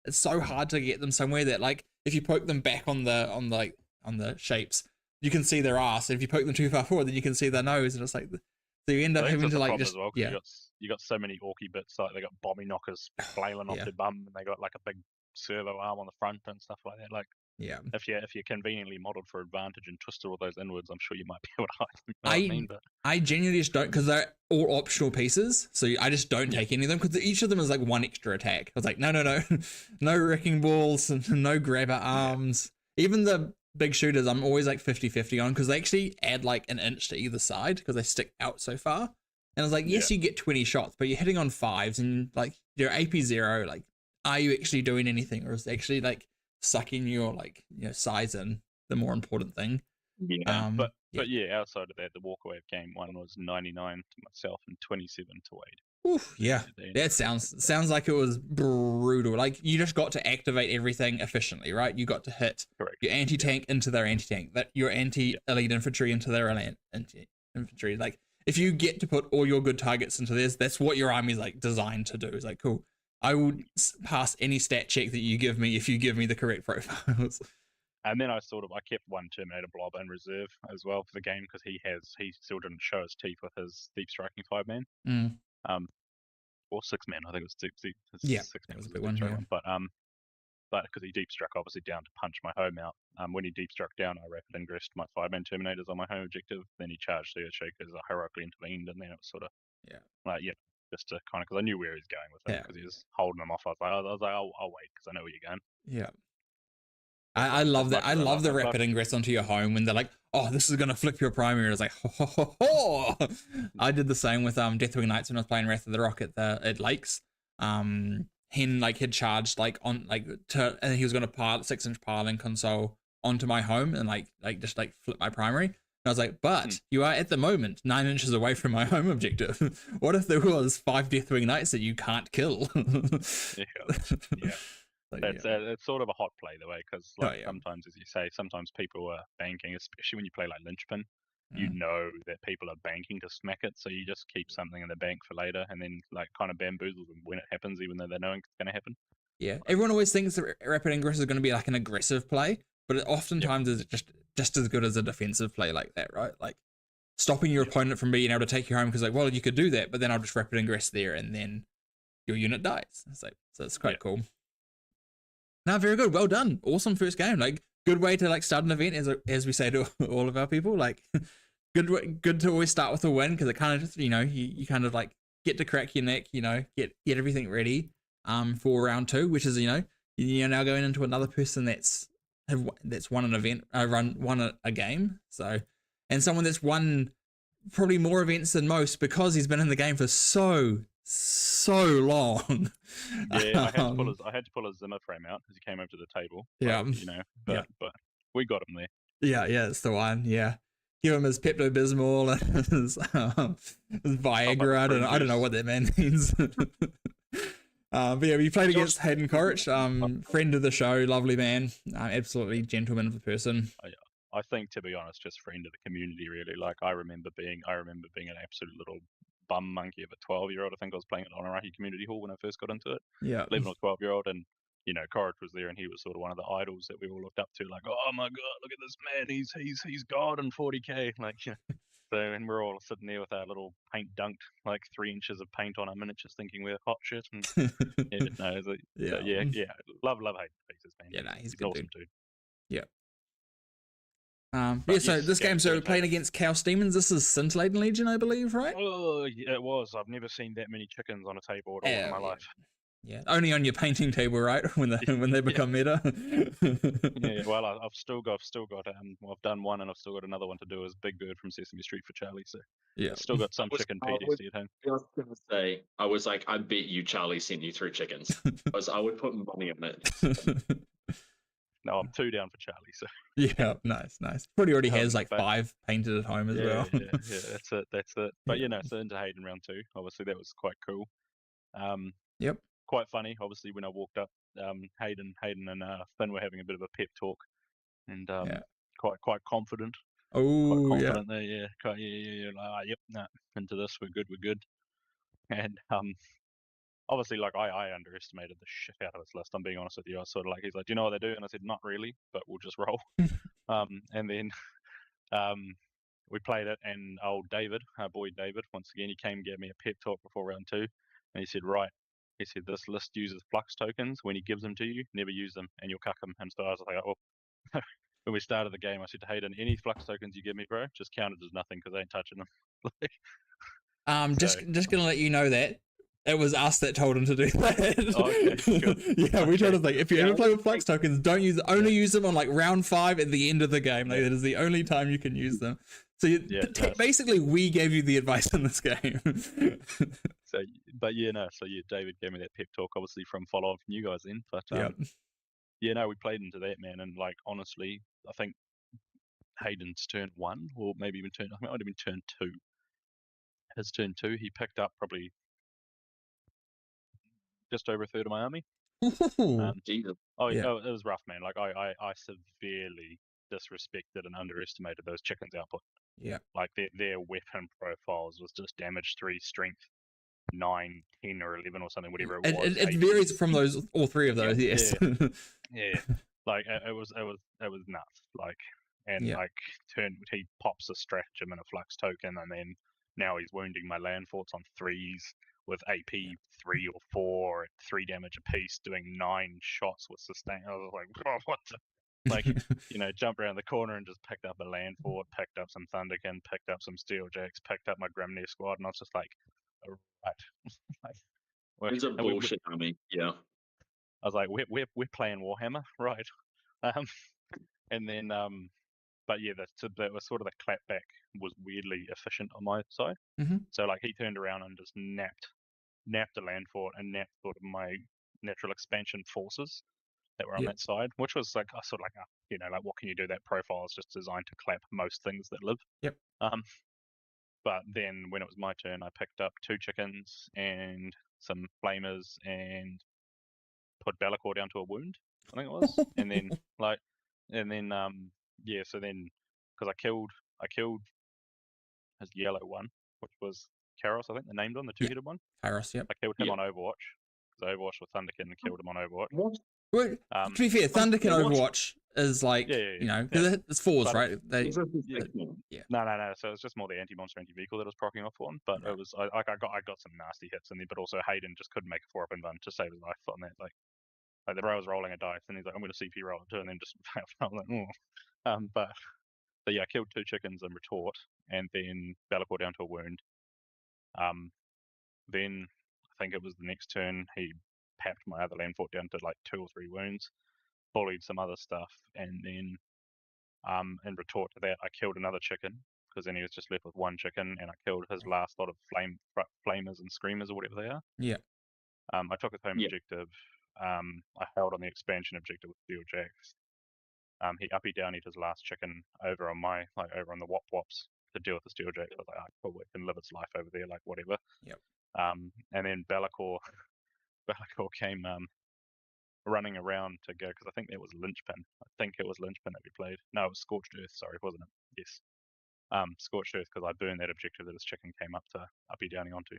It's so hard to get them somewhere that, like, if you poke them back on the shapes, you can see their ass. And if you poke them too far forward, then you can see their nose. And it's like, so you end up having to like just well, you got so many orky bits, like they got bomby knockers flailing off their bum, and they got like a big servo arm on the front and stuff like that. Like, if you're conveniently modeled for advantage and twisted all those inwards, I'm sure you might be able to hide them. You know what I mean? But I genuinely just don't, because they're all optional pieces, so I just don't take any of them because each of them is like 1 extra attack. I was like, no, no wrecking balls, no grabber arms, even the big shooters I'm always like 50-50 on because they actually add like an inch to either side because they stick out so far. And I was like, yes, you get 20 shots, but you're hitting on 5s and like your AP 0, like, are you actually doing anything, or is it actually like sucking your like, you know, size in the more important thing? But outside of that, the walkaway of game 1 was 99 to myself and 27 to Wade. Oof, yeah, that sounds like it was brutal. Like, you just got to activate everything efficiently, right? You got to hit your anti-tank into their anti-tank, that your anti-elite infantry into their elite infantry. Like, if you get to put all your good targets into this, that's what your army's like designed to do. It's like, cool, I will pass any stat check that you give me if you give me the correct profiles. And then I kept 1 Terminator blob in reserve as well for the game because he still didn't show his teeth with his deep striking 5-man. Or 6-man, I think it was 6-man was a big one. But because he deep struck obviously down to punch my home out. When he deep struck down, I rapid ingressed my 5-man Terminators on my home objective. Then he charged the Earthshakers, I heroically intervened, and then it was sort of just to kind of, because I knew where he was going with it because he was holding them off. I was like, I'll wait because I know where you're going. Yeah. I love that. I love the rapid ingress onto your home when they're like, oh, this is going to flip your primary. I was like, ho, ho, ho, ho. I did the same with Deathwing Knights when I was playing Wrath of the Rock at Lakes. Hen like had charged like on like and he was going to pile 6-inch piling console onto my home and like just like flip my primary. And I was like, but you are at the moment 9 inches away from my home objective. What if there was 5 Deathwing Knights that you can't kill? Yeah. It's sort of a hot play the way because sometimes, as you say, sometimes people are banking, especially when you play like Linchpin. You know that people are banking to smack it, so you just keep something in the bank for later, and then like kind of bamboozle them when it happens, even though they know it's going to happen. Yeah, everyone always thinks that rapid ingress is going to be like an aggressive play, but it oftentimes is just as good as a defensive play like that, right? Like stopping your opponent from being able to take you home because like, well, you could do that, but then I'll just rapid ingress there, and then your unit dies. So it's quite cool. No, very good. Well done. Awesome first game. Like, good way to like start an event, as we say to all of our people. Like, good to always start with a win because it kind of just, you know, you kind of like get to crack your neck, you know, get everything ready for round 2, which is, you know, you're now going into another person that's won an event, won a game. So, and someone that's won probably more events than most because he's been in the game for so long. Yeah, I had to pull his Zimmer frame out as he came over to the table. But, you know, but we got him there. Yeah, it's the one. Yeah, give him his Pepto-Bismol and his Viagra. I don't know what that man means. But yeah, we played against Hayden Corrich, friend of the show, lovely man, absolutely gentleman of a person. I think, to be honest, just friend of the community, really. Like, I remember being an absolute little bum monkey of a 12-year-old. I think I was playing at Onaraki Community Hall when I first got into it. Yeah. 11 or 12-year-old, and, you know, Corrich was there, and he was sort of one of the idols that we all looked up to. Like, oh my god, look at this man, he's God in 40k. Like, you know. So, and we're all sitting there with our little paint dunked, like 3 inches of paint on our miniatures, thinking we're hot shit. And love Hayden pieces, man. Yeah, he's an awesome dude. Yeah. Yeah, But so yes, this game, so we're playing irritating. against Chaos Demons. This is Scintillating Legion, I believe, right? Oh, yeah, it was. I've never seen that many chickens on a table at all in my Yeah. life. Yeah, only on your painting table, right? When they become meta. Yeah, well, I've still got well, I've done one and I've still got another one to do as Big Bird from Sesame Street for Charlie. So Yeah. still got some chicken PTSD at home. I was gonna say, I was like, I bet you Charlie sent you 3 chickens. I would put money on it. No, I'm 2 down for Charlie. So Yeah, nice. Probably already has like but 5 painted at home as well. yeah, that's it. But Yeah. so into Hayden round 2, obviously that was quite cool. Yep. Quite funny. Obviously, when I walked up, Hayden and Finn were having a bit of a pep talk, and Yeah. quite confident. Oh, Quite yeah. confident there, yeah. Yeah. Like, yep, nah, into this, we're good. And obviously, like I underestimated the shit out of his list. I'm being honest with you. I was sort of like, he's like, do you know what they do? And I said, not really, but we'll just roll. And then we played it, and old David, our boy David, once again, he came and gave me a pep talk before round 2, and he said, right. He said, this list uses flux tokens. When he gives them to you, never use them, and you'll cuck them. And so I was like, oh. When we started the game, I said to Hayden, any flux tokens you give me, bro, just count it as nothing because I ain't touching them. Just gonna let you know that it was us that told him to do that. Okay, cool. Yeah, we told him like, if you ever Yeah, play with flux tokens, don't use them on like round 5 at the end of the game. Like that is the only time you can use them. So basically, we gave you the advice in this game. So David gave me that pep talk, obviously from follow-up from you guys then. But we played into that, man, and like honestly, I think Hayden's turn 1, or maybe even I think it might have been turn 2. His turn 2, he picked up probably just over a third of my army. Jesus. It was rough, man. Like I severely disrespected and underestimated those chickens' output. Yeah. Like their weapon profiles was just damage 3, strength 9, 10, or 11 or something, whatever it was. It varies from all 3 of those. Yes. Yeah. Like it was nuts. Like he pops a stratagem and a flux token, and then now he's wounding my land forts on 3s with AP 3 or 4 at 3 damage apiece, doing 9 shots with sustain. I was like, oh, what the? Like, jumped around the corner and just picked up a land fort, picked up some Thunderkin, picked up some Steeljacks, picked up my Grimnir squad, and I was just like, all right. Like, It's a bullshit army, yeah. I was like, we're playing Warhammer, right? And then but yeah, that was sort of the clapback was weirdly efficient on my side. Mm-hmm. So like he turned around and just napped a land fort and napped sort of my natural expansion forces that were on that side, which was like I sort of like like what can you do? That profile is just designed to clap most things that live. Yep. But then when it was my turn, I picked up 2 chickens and some flamers and put Be'lakor down to a wound, I think it was, and then so then because I killed his yellow one, which was Karos, I think the named one, the 2-headed one. Karos, yep. I killed him on Overwatch because I Overwatched with Thunderkin and killed him on Overwatch. What? Well, to be fair, Thunderkin Overwatch is like, because it's 4s, right? No. So it's just more the anti-monster, anti-vehicle that I was proccing off on. But it was I got some nasty hits in there, but also Hayden just couldn't make a 4-up and run to save his life on that. Like the bro was rolling a dice, and he's like, I'm going to CP roll it too, and then just I was like, oh. But yeah, I killed 2 chickens in retort, and then Be'lakor down to a wound. Then I think it was the next turn he papped my other land fort down to like 2 or 3 wounds, bullied some other stuff, and then in retort to that, I killed another chicken because then he was just left with 1 chicken, and I killed his last lot of flamers and screamers or whatever they are. Yeah. I took his home objective. I held on the expansion objective with Steeljacks. He uppy downied his last chicken over on the Wop Wops to deal with the Steeljacks. I was like, oh, cool, it can live its life over there, like whatever. Yep. And then Be'lakor came running around to go, because I think that was Lynchpin. I think it was Lynchpin that we played. No, it was Scorched Earth, sorry, wasn't it? Yes. Scorched Earth, because I burned that objective that his chicken came up to uppy downing onto.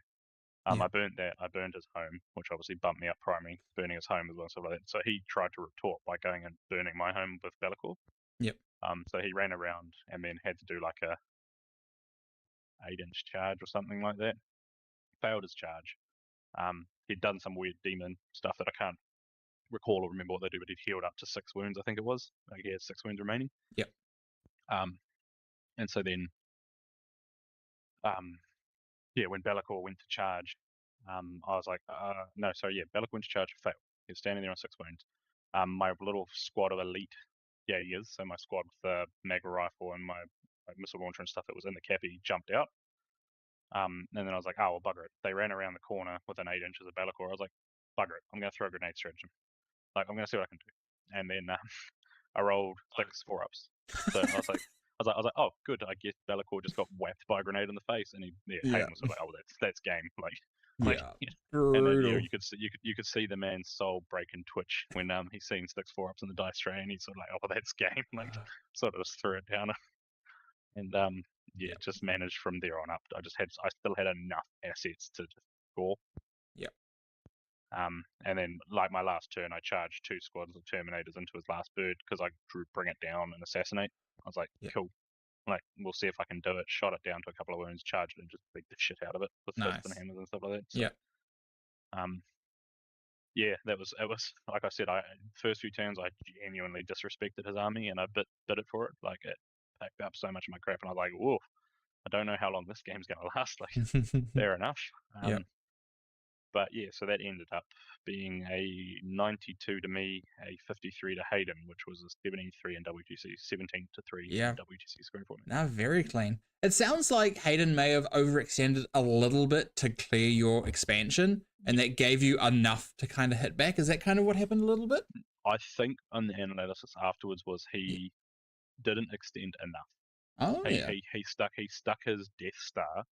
I burnt that. I burned his home, which obviously bumped me up primary, burning his home as well, stuff like that. So he tried to retort by going and burning my home with Be'lakor. Yep. So he ran around and then had to do like a 8-inch charge or something like that. Failed his charge. He'd done some weird demon stuff that I can't recall or remember what they do, but he'd healed up to 6 wounds, I think it was. Like he had 6 wounds remaining. Yep. And so then, when Be'lakor went to charge, I was like, no, sorry, Be'lakor went to charge, failed. He was standing there on 6 wounds. My little squad of elite Jaegers, so my squad with the mag rifle and my missile launcher and stuff that was in the cappy, jumped out. And then I was like, oh, well, bugger it. They ran around the corner within 8 inches of Be'lakor. I was like, bugger it. I'm going to throw a grenade straight at him. Like, I'm going to see what I can do. And then I rolled 6 4-ups. So I was like, oh, good. I guess Be'lakor just got whacked by a grenade in the face, and Hayden was sort of like, oh, that's game. Brutal. You could see the man's soul break and twitch when he seen 6 4-ups in the dice tray, and he's sort of like, oh, that's game. Like, sort of just threw it down, and just managed from there on up. I still had enough assets to just score. Yep. And then, like my last turn, I charged 2 squads of Terminators into his last bird because I drew Bring It Down and Assassinate. I was like, cool. Like, we'll see if I can do it. Shot it down to a couple of wounds, charged it, and just beat the shit out of it with fists and hammers and stuff like that. So, it was like I said, first few turns I genuinely disrespected his army, and I bit it for it. Like, it packed up so much of my crap, and I was like, whoa, I don't know how long this game's going to last. Like, fair enough. But so that ended up being a 92 to me, a 53 to Hayden, which was a 73 in WTC, 17 to 3 in WTC scoring for me. Now, very clean. It sounds like Hayden may have overextended a little bit to clear your expansion, and that gave you enough to kind of hit back. Is that kind of what happened a little bit? I think on the analysis afterwards was he didn't extend enough. Oh, he stuck his Death Star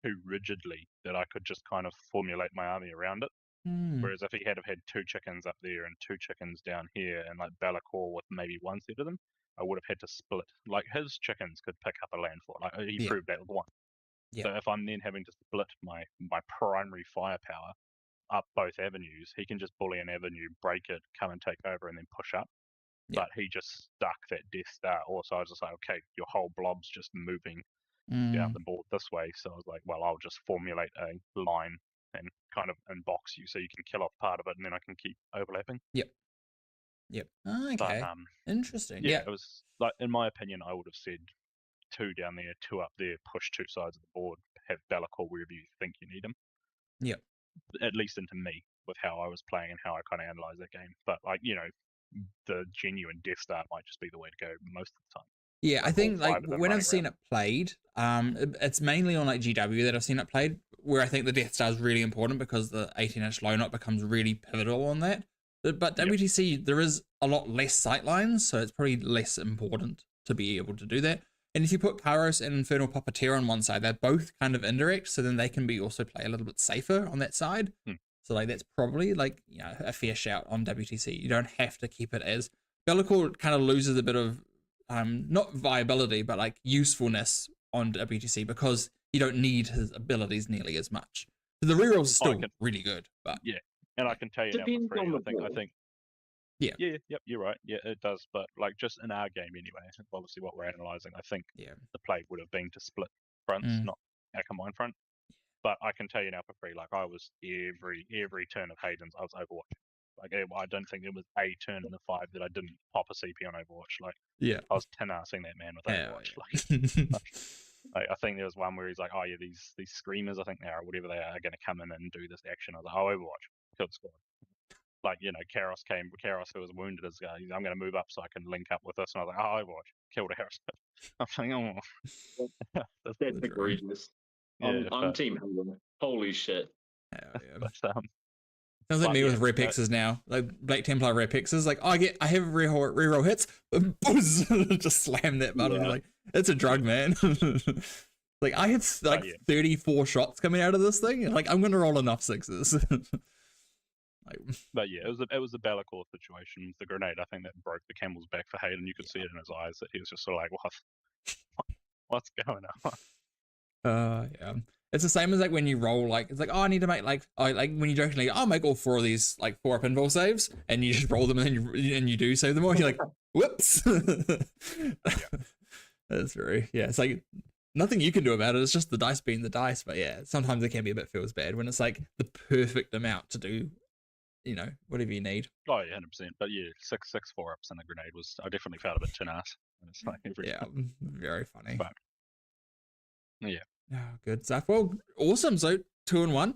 too rigidly that I could just kind of formulate my army around it. Whereas if he had 2 chickens up there and 2 chickens down here, and like Be'lakor with maybe 1 set of them, I would have had to split. Like, his chickens could pick up a land fort. Like, he proved that with 1. So if I'm then having to split my primary firepower up both avenues, he can just bully an avenue, break it, come and take over, and then push up. But he just stuck that Death Star. Also, I was just like, okay, your whole blob's just moving down the board this way. So I was like, well, I'll just formulate a line and kind of unbox you so you can kill off part of it, and then I can keep overlapping. Yep. Okay. But, interesting. It was like, in my opinion, I would have said 2 down there, 2 up there, push 2 sides of the board, have Be'lakor wherever you think you need him. Yep. At least into me, with how I was playing and how I kind of analysed that game. But, like, the genuine Death Star might just be the way to go most of the time. Yeah, I think like when I've seen it played, it's mainly on like GW that I've seen it played, where I think the Death Star is really important because the 18-inch low knot becomes really pivotal on that. But WTC, there is a lot less sightlines, so it's probably less important to be able to do that. And if you put Kairos and Infernal Puppeteer on one side, they're both kind of indirect, so then they can be also play a little bit safer on that side. So like that's probably like a fair shout on WTC. You don't have to keep it as Be'lakor kind of loses a bit of not viability, but like usefulness on WTC because you don't need his abilities nearly as much. The rerolls are still really good, but and I can tell you now for free, I think you're right. Yeah, it does. But like just in our game anyway, obviously what we're analysing, I think the play would have been to split fronts, not a combined front. But I can tell you now for free, like I was every turn of Hayden's, I was Overwatch. Like I don't think there was a turn in the 5 that I didn't pop a CP on Overwatch. Like I was 10-arsing that man with Overwatch. Like I think there was one where he's like, oh yeah, these screamers, I think they are, whatever they are going to come in and do this action. I was like, oh, Overwatch, killed squad. Like, Karos who was wounded, is I'm going to move up so I can link up with this. And I was like, oh, Overwatch, killed Harris. I'm saying, oh. That's egregious. I'm Team Hayden. Holy shit. But, sounds like me with Repexes now. Like Black Templar Repexes. Like, I have reroll hits. Just slam that button. Like, it's a drug, man. Like, I had like 34 shots coming out of this thing. And, like, I'm going to roll enough 6s. But yeah, it was a Be'lakor situation. The grenade, I think that broke the camel's back for Hayden. You could see it in his eyes that he was just sort of like, what's going on? Yeah. It's the same as like when you roll, like it's like, oh, I need to make like when you jokingly, I'll make all 4 of these like 4-up invul saves, and you just roll them and then you do save them all. You're like, whoops. That's very it's like nothing you can do about it. It's just the dice being the dice. But yeah, sometimes it can be a bit feels bad when it's like the perfect amount to do, whatever you need. Oh yeah, 100%. But yeah, 6 4-ups and a grenade I definitely felt a bit tin ass. And it's like every Yeah, very funny. But, yeah. Oh, good stuff. Well, awesome. So 2-1.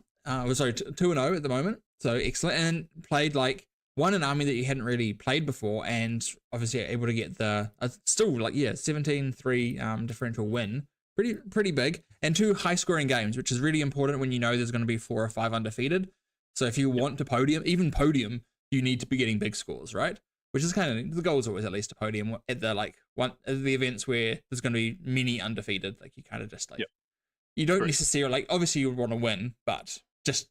Sorry, 2-0 at the moment. So excellent. And played like one an army that you hadn't really played before, and obviously able to get the still like 17-3 differential win. Pretty big, and 2 high scoring games, which is really important when you know there's going to be 4 or 5 undefeated. So if you want to podium, you need to be getting big scores, right? Which is kind of the goal is always at least a podium at the at the events where there's going to be many undefeated. Like you kind of just like you don't necessarily like obviously you would want to win, but just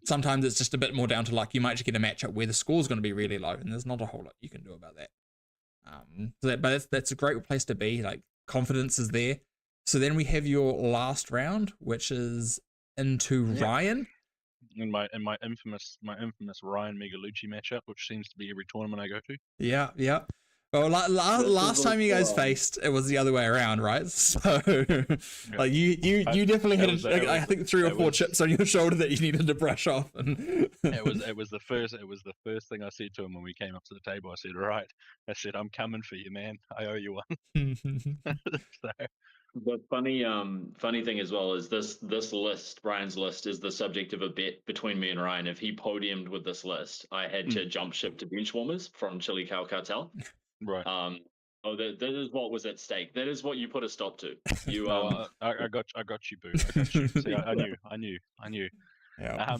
sometimes it's just a bit more down to luck. You might just get a matchup where the score's going to be really low, and there's not a whole lot you can do about that. But that's a great place to be. Like confidence is there. So then we have your last round, which is into Ryan. In my infamous Ryan Megalucci matchup, which seems to be every tournament I go to. Yeah. Well, last time you guys faced, it was the other way around, right? So, like you definitely had I think 3 or 4 chips on your shoulder that you needed to brush off. And it was the first thing I said to him when we came up to the table. I said, "Right," I said, "I'm coming for you, man. I owe you one." So. The funny thing as well is this list, Ryan's list, is the subject of a bet between me and Ryan. If he podiumed with this list, I had to jump ship to Benchwarmers from Chili Cow Cartel. Right. That is what was at stake. That is what you put a stop to. You I got you, boo. I got you. See, I knew. Yeah.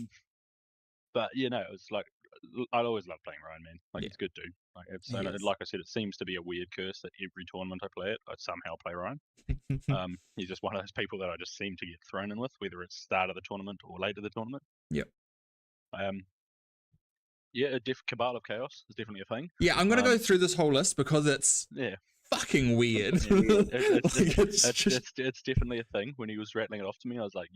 But it was like I always love playing Ryan, man. Like he's a good dude. Like like I said, it seems to be a weird curse that every tournament I play it, I somehow play Ryan. He's just one of those people that I just seem to get thrown in with, whether it's start of the tournament or late of the tournament. Yep. Cabal of Chaos is definitely a thing. Yeah, I'm gonna go through this whole list because it's fucking weird. It's definitely a thing. When he was rattling it off to me, I was like,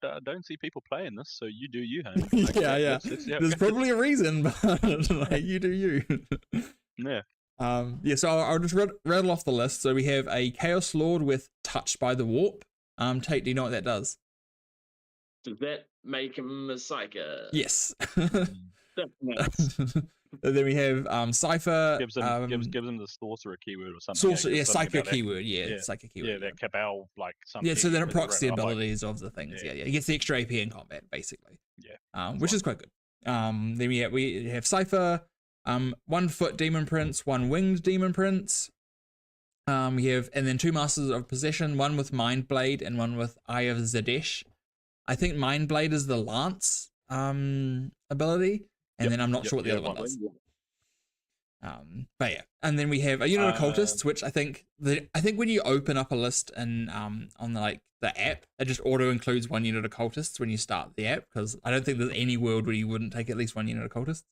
I don't see people playing this, so you do you, homie. Like, yeah. There's probably a reason, but like, you do you. Yeah. So I'll just rattle off the list. So we have a Chaos Lord with Touched by the Warp. Tate, do you know what that does? Does that make him a psycho? Yes. And then we have Cypher. Gives him the sorcerer keyword or something. Cypher keyword. Cypher keyword. Yeah, that Cabal like something. Yeah, so then it procs the abilities of the things. Yeah. He gets the extra AP in combat, basically. Yeah. Which is quite good. Then we have Cypher, 1 foot Demon Prince, 1 winged Demon Prince. We have, and then 2 Masters of Possession, 1 with Mind Blade and 1 with Eye of Zadesh. I think Mind Blade is the Lance ability. And then I'm not sure what the other one is. But yeah, and then we have a unit of cultists, which I think when you open up a list and on the app, it just auto includes 1 unit of cultists when you start the app, because I don't think there's any world where you wouldn't take at least 1 unit of cultists.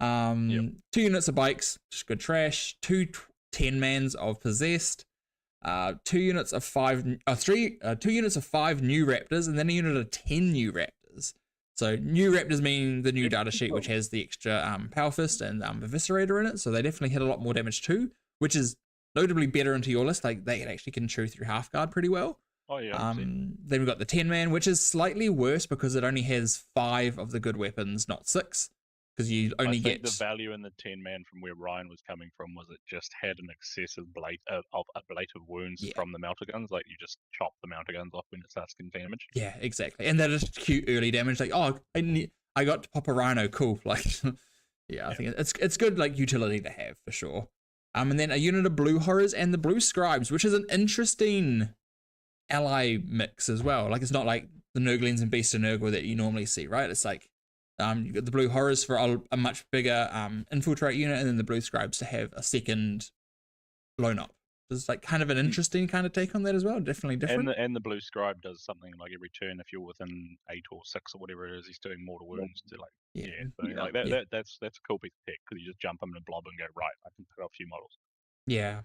2 units of bikes, just good trash. 2 10-mans of possessed. 2 units of 5 new raptors, and then a unit of 10 new raptors. So new raptors mean the new data sheet, which has the extra Power Fist and Eviscerator in it. So they definitely hit a lot more damage too, which is notably better into your list. Like they actually can chew through half guard pretty well. Oh yeah. Then we've got the 10-man, which is slightly worse because it only has 5 of the good weapons, not 6. Because you only get the value in the 10-man from where Ryan was coming from was it just had an excessive ablative wounds from the melter guns. Like you just chop the melter guns off when it starts getting damage. Yeah, exactly. And that is cute early damage. Like, I got to pop a rhino, cool. Like, I think it's good like utility to have for sure. And then a unit of blue horrors and the blue scribes, which is an interesting ally mix as well. Like it's not like the Nurglings and Beast of Nurgle that you normally see, right? It's like you've got the blue horrors for a much bigger infiltrate unit, and then the blue scribes to have a second lone op. It's like kind of an interesting kind of take on that as well. Definitely different. And the blue scribe does something like every turn if you're within 8 or 6 or whatever it is, he's doing mortal wounds to that's a cool piece of tech because you just jump him in a blob and go right. I can put off a few models. Yeah,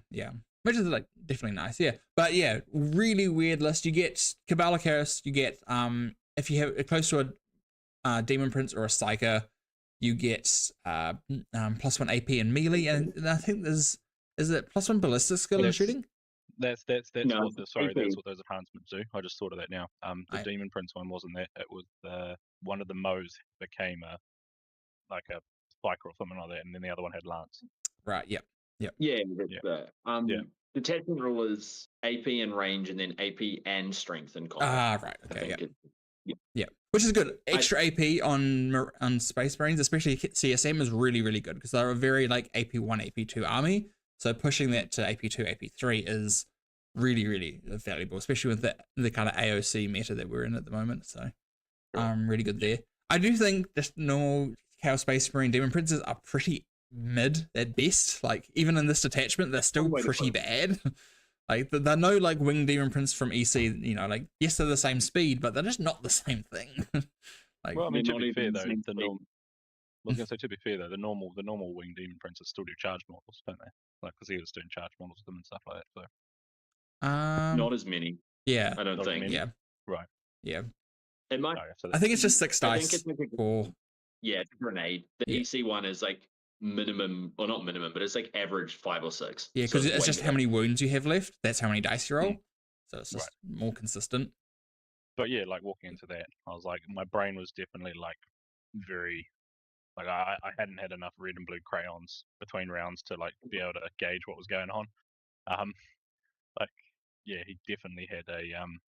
which is like definitely nice. Yeah, but yeah, really weird list. You get Cabal of Chaos. You get if you have close to a Demon Prince or a Psyker, you get +1 AP and melee, and I think is it +1 ballistic skill in shooting? That's what those enhancements do. I just thought of that now. The Demon Prince one wasn't that. It was one of the Moes became a Spiker or something like that, and then the other one had Lance. Right. Yep. Yeah, that's that. Detachment rule is AP and range, and then AP and strength in combat. Ah, right. I Okay. think Yeah, which is good. Extra AP on Space Marines, especially CSM, is really, really good because they're a very like AP1, AP2 army. So pushing that to AP2, AP3 is really, really valuable, especially with the kind of AOC meta that we're in at the moment. So, really good there. I do think just normal Chaos Space Marine Demon Princes are pretty mid at best. Like even in this detachment, they're still pretty bad. Like they're no like winged demon prince from EC, you know, like yes they're the same speed, but they're just not the same thing. Like, well, I mean, to not be even fair the though, same the speed. norm. I was gonna say, to be fair though, the normal winged demon princes still do charge models, don't they? Like, because he was doing charge models with them and stuff like that. So Not as many, yeah, I don't not as think. many. yeah, Right. yeah. It might. Okay, so I think it's just I 6 think dice it's like for yeah, it's a grenade. The Yeah. EC one is like minimum, or not minimum, but it's like average 5 or 6. yeah, So because it's way just how better. many wounds you have left. That's how many dice you roll. So it's just Right. more consistent. But yeah, like walking into that, I was like, my brain was definitely like very, like I hadn't had enough red and blue crayons between rounds to like be able to gauge what was going on. Like yeah, he definitely had a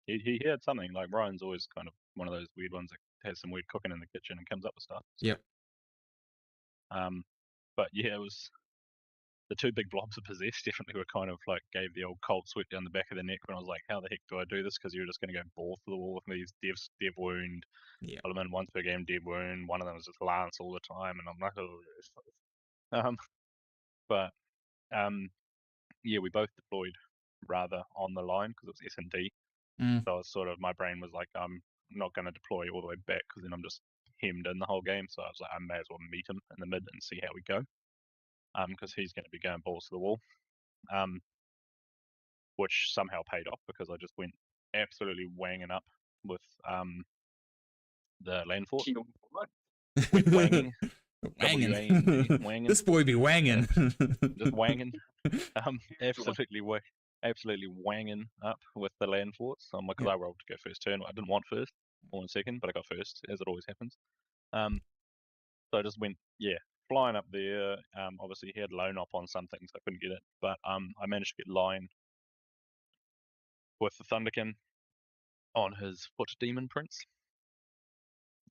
he had something. Like Ryan's always kind of one of those weird ones that has some weird cooking in the kitchen and comes up with stuff. So, Yep. But yeah, it was the two big blobs of possessed definitely were kind of like gave the old cold sweat down the back of the neck when I was like, how the heck do I do this? Because you're just going to go ball for the wall with these dev wound, Yeah. element once per game dev wound. One of them was just lance all the time, and I'm like, oh, but yeah, we both deployed rather on the line because it was S&D. So I was sort of, my brain was like, I'm not going to deploy all the way back because then I'm just hemmed in the whole game. So I was like, I may as well meet him in the mid and see how we go. Because he's going to be going balls to the wall. Which somehow paid off because I just went absolutely wanging up with the land fort. Went wanging. Wanging. This boy be wanging. Just wanging. Absolutely wanging up with the land forts. Because I rolled to go first turn. I didn't want first or second, but I got first, as it always happens. So I just went, flying up there. Obviously he had lone op on some things, I couldn't get it, but I managed to get line with the Thunderkin on his foot demon prince.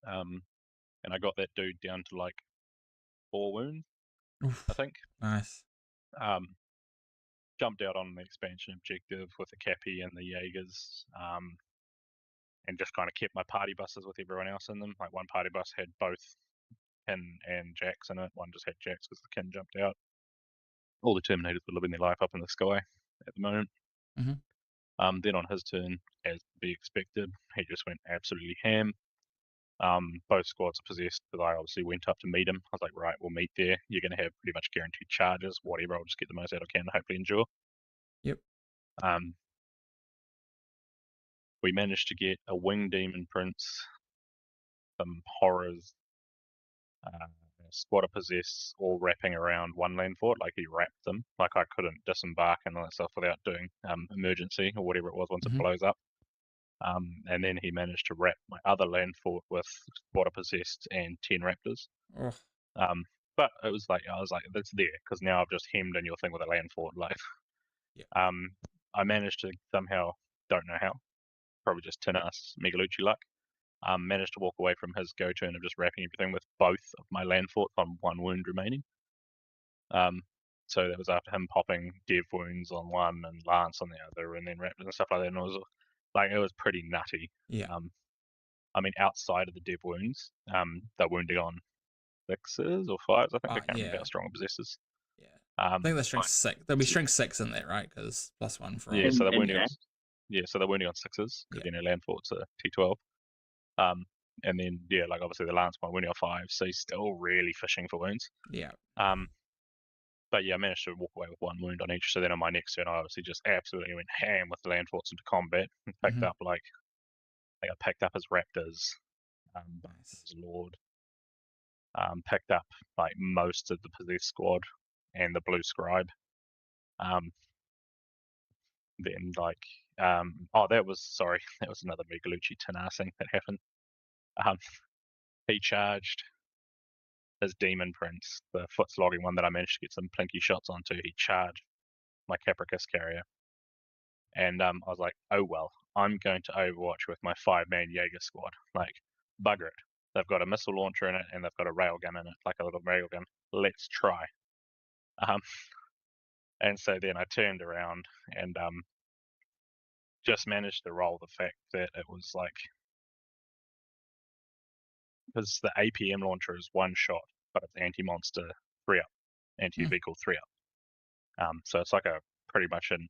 And I got that dude down to like 4 wounds, I think. Nice. Jumped out on the expansion objective with the Cappy and the Jaegers, and just kind of kept my party buses with everyone else in them. Like one party bus had both Kin and Jax in it. One just had Jax because the Kin jumped out. All the Terminators were living their life up in the sky at the moment. Then on his turn, as to be expected, he just went absolutely ham. Both squads are possessed, but I obviously went up to meet him. I was like, right, we'll meet there. You're going to have pretty much guaranteed charges, whatever. I'll just get the most out I can and hopefully endure. Yep. We managed to get a winged demon prince, some horrors, squad of possessed, all wrapping around one land fort. Like he wrapped them. Like I couldn't disembark and all that stuff without doing emergency or whatever it was once it blows up. And then he managed to wrap my other land fort with squad of possessed and 10 raptors. But it was like, I was like, that's there because now I've just hemmed in your thing with a land fort. Like, I managed to somehow, don't know how, probably just Tinnas Megalucci luck. Managed to walk away from his go turn of just wrapping everything with both of my land forts on 1 wound remaining. So that was after him popping dev wounds on one and lance on the other, and then raptors and stuff like that. And it was pretty nutty. Yeah. I mean, outside of the dev wounds, they're wounding on 6s or 5s. I think I can't remember how strong a possessors. Yeah. I think they're strength 6. There'll be strength 6 in that, right? Because +1 for all. So they're wounding on. Yeah, so they're wounding on 6s because then their land forts are T12. And then like obviously the lance one wounding on 5, so he's still really fishing for wounds. Yeah. But I managed to walk away with 1 wound on each. So then on my next turn, I obviously just absolutely went ham with the land forts into combat and picked up I picked up his raptors, his lord, picked up like most of the possessed squad and the blue scribe. Then that was another Megalucci Tenasing that happened. He charged his demon prince, the foot slogging one that I managed to get some plinky shots onto. He charged my Capricus carrier. And I was like, oh well, I'm going to Overwatch with my 5-man Jaeger squad. Like, bugger it. They've got a missile launcher in it and they've got a railgun in it, like a little railgun. Let's try. And so then I turned around and just managed to roll the fact that it was like, because the APM launcher is 1 shot, but it's anti-monster 3-up, anti-vehicle 3-up. So it's like a pretty much an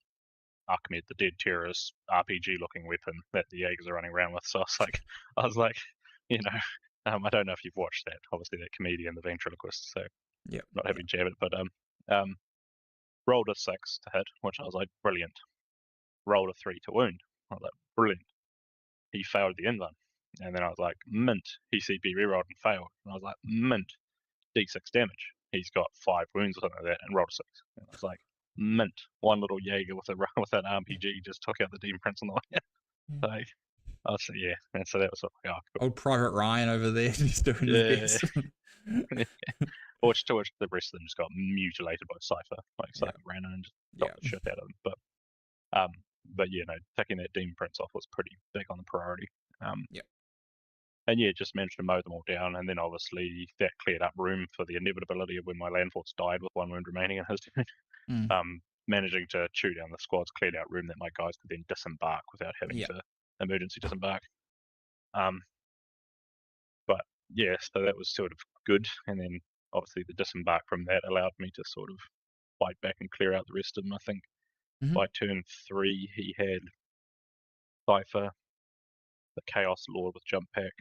Ahmed the Dead Terrorist RPG looking weapon that the Jaegers are running around with. So I was like, I don't know if you've watched that. Obviously, that comedian, the ventriloquist. So not having to jab it, but rolled a 6 to hit, which I was like, brilliant. Rolled a 3 to wound. I was like, brilliant. He failed the invuln. And then I was like, mint. He CP rerolled and failed. And I was like, mint. D6 damage. He's got 5 wounds or something like that and rolled a 6. And I was like, mint. One little Jaeger with an RPG just took out the Demon Prince on the way. Like, I was yeah. And so that was sort of like, oh, cool. Old Private Ryan over there, he's doing his best. Which the rest of them just got mutilated by Cypher. Like Cypher ran in and just dropped the shit out of them. But taking that Demon Prince off was pretty big on the priority. And just managed to mow them all down, and then obviously that cleared up room for the inevitability of when my land force died with 1 wound remaining in his turn. Managing to chew down the squads cleared out room that my guys could then disembark without having to emergency disembark. But yeah, so that was sort of good, and then obviously the disembark from that allowed me to sort of fight back and clear out the rest of them. I think by turn 3 he had Cypher, the Chaos Lord with jump pack,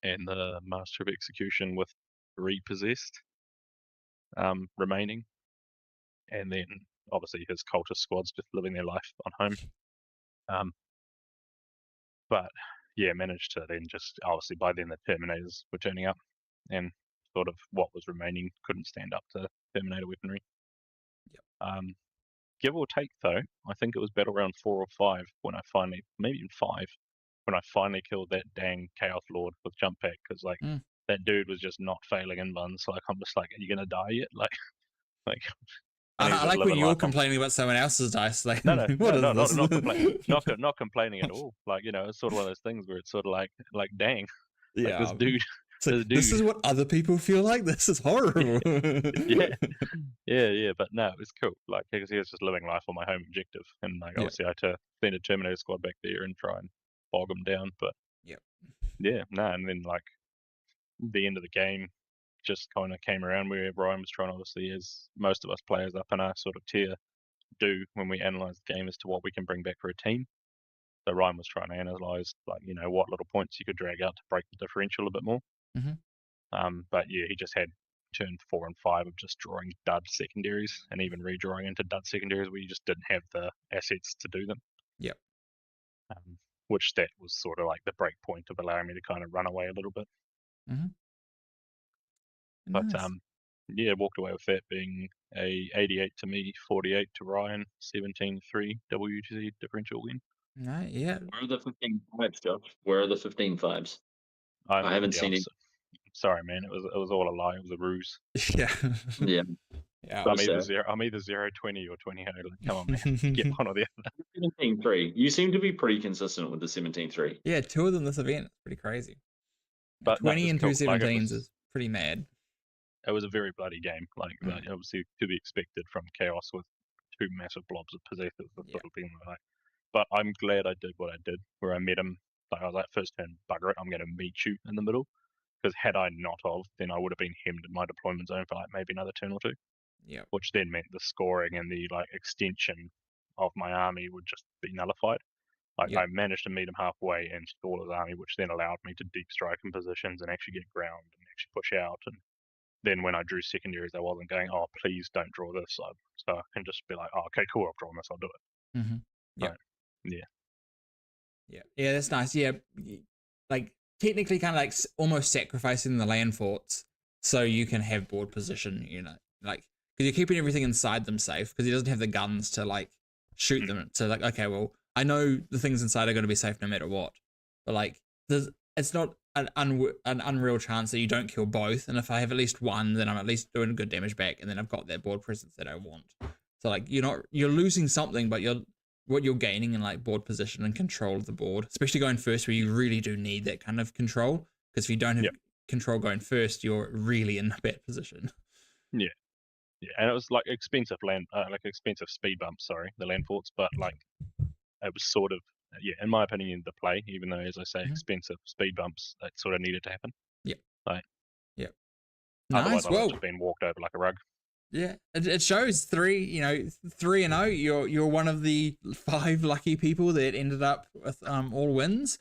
and the Master of Execution with 3 possessed remaining, and then obviously his cultist squad's just living their life on home. But managed to then just obviously by then the Terminators were turning up, and sort of what was remaining couldn't stand up to Terminator weaponry. Give or take though, I think it was battle round 4 or 5 when I finally, maybe even 5, when I finally killed that dang Chaos Lord with jump pack, because like that dude was just not failing invuns. Like I'm just like, are you gonna die yet? Like. I like when you're complaining about someone else's dice. Like, no, this? not complaining, not complaining at all. Like it's sort of one of those things where it's sort of like dang, like this dude. This is what other people feel like. This is horrible. yeah. But no, it was cool. Like because he was just living life on my home objective, and like obviously I had to send a Terminator squad back there and try and bog him down. But and then like the end of the game just kind of came around where Ryan was trying, obviously, as most of us players up in our sort of tier do when we analyze the game as to what we can bring back for a team. So Ryan was trying to analyze, like, what little points you could drag out to break the differential a bit more. But yeah, he just had turn 4 and 5 of just drawing dud secondaries and even redrawing into dud secondaries where you just didn't have the assets to do them. Which that was sort of like the break point of allowing me to kind of run away a little bit. But walked away with that being a 88 to me, 48 to Ryan, 17-3 WTC differential win. Right, Where are the 15 5s, Josh? Where are the 15 5s? I haven't seen it. Sorry, man. It was all a lie. It was a ruse. Yeah. I'm either 0, 20 or 28. Like, come on, man. Get one or the other. 17-3. You seem to be pretty consistent with the 17-3. Yeah, 2 of them this event. It's pretty crazy. But 20 and 2 cool. 17s is pretty mad. It was a very bloody game. Like, obviously to be expected from Chaos with 2 massive blobs of possessors. But I'm glad I did what I did, where I met him. Like, I was like, first turn, bugger it, I'm going to meet you in the middle. Because had I not of, then I would have been hemmed in my deployment zone for like maybe another turn or 2. Which then meant the scoring and the like extension of my army would just be nullified. Like I managed to meet him halfway and stall his army, which then allowed me to deep strike in positions and actually get ground and actually push out. And then when I drew secondaries, I wasn't going, oh, please don't draw this. So I can just be like, oh, okay, cool, I've drawn this, I'll do it. Yeah, that's nice. Yeah, like technically kind of like almost sacrificing the land forts so you can have board position, like because you're keeping everything inside them safe because he doesn't have the guns to like shoot them. So like, okay, well, I know the things inside are going to be safe no matter what, but like it's not an unreal chance that you don't kill both. And if I have at least one, then I'm at least doing good damage back, and then I've got that board presence that I want. So like you're losing something, but what you're gaining in like board position and control of the board, especially going first, where you really do need that kind of control. Because if you don't have control going first, you're really in a bad position. Yeah, and it was like expensive expensive speed bumps. Sorry, the land forts, but like it was sort of in my opinion, the play. Even though, as I say, expensive speed bumps, that sort of needed to happen. Yeah. Like. Yeah. Otherwise, Nice. I would have just been walked over like a rug. Yeah, it shows 3-0. You're one of the 5 lucky people that ended up with all wins.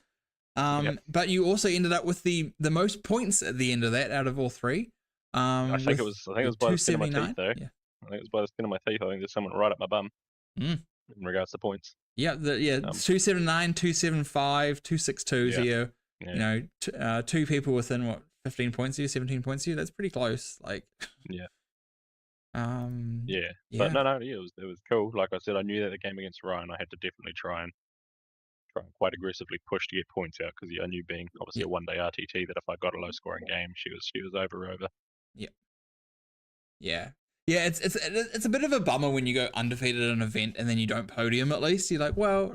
But you also ended up with the most points at the end of that out of all 3. I think it was by the skin of my teeth, though. Yeah. I think it was by the skin of my teeth. I think there's someone right up my bum in regards to points. Yeah, 279, 275, 262. So 2 people within what 15 points of you, 17 points of you. That's pretty close. Like But no, it was cool. Like I said, I knew that the game against Ryan, I had to definitely try and quite aggressively push to get points out, because I knew, being obviously a one-day RTT, that if I got a low-scoring game, she was over. Yeah, it's a bit of a bummer when you go undefeated at an event and then you don't podium. At least you're like, well,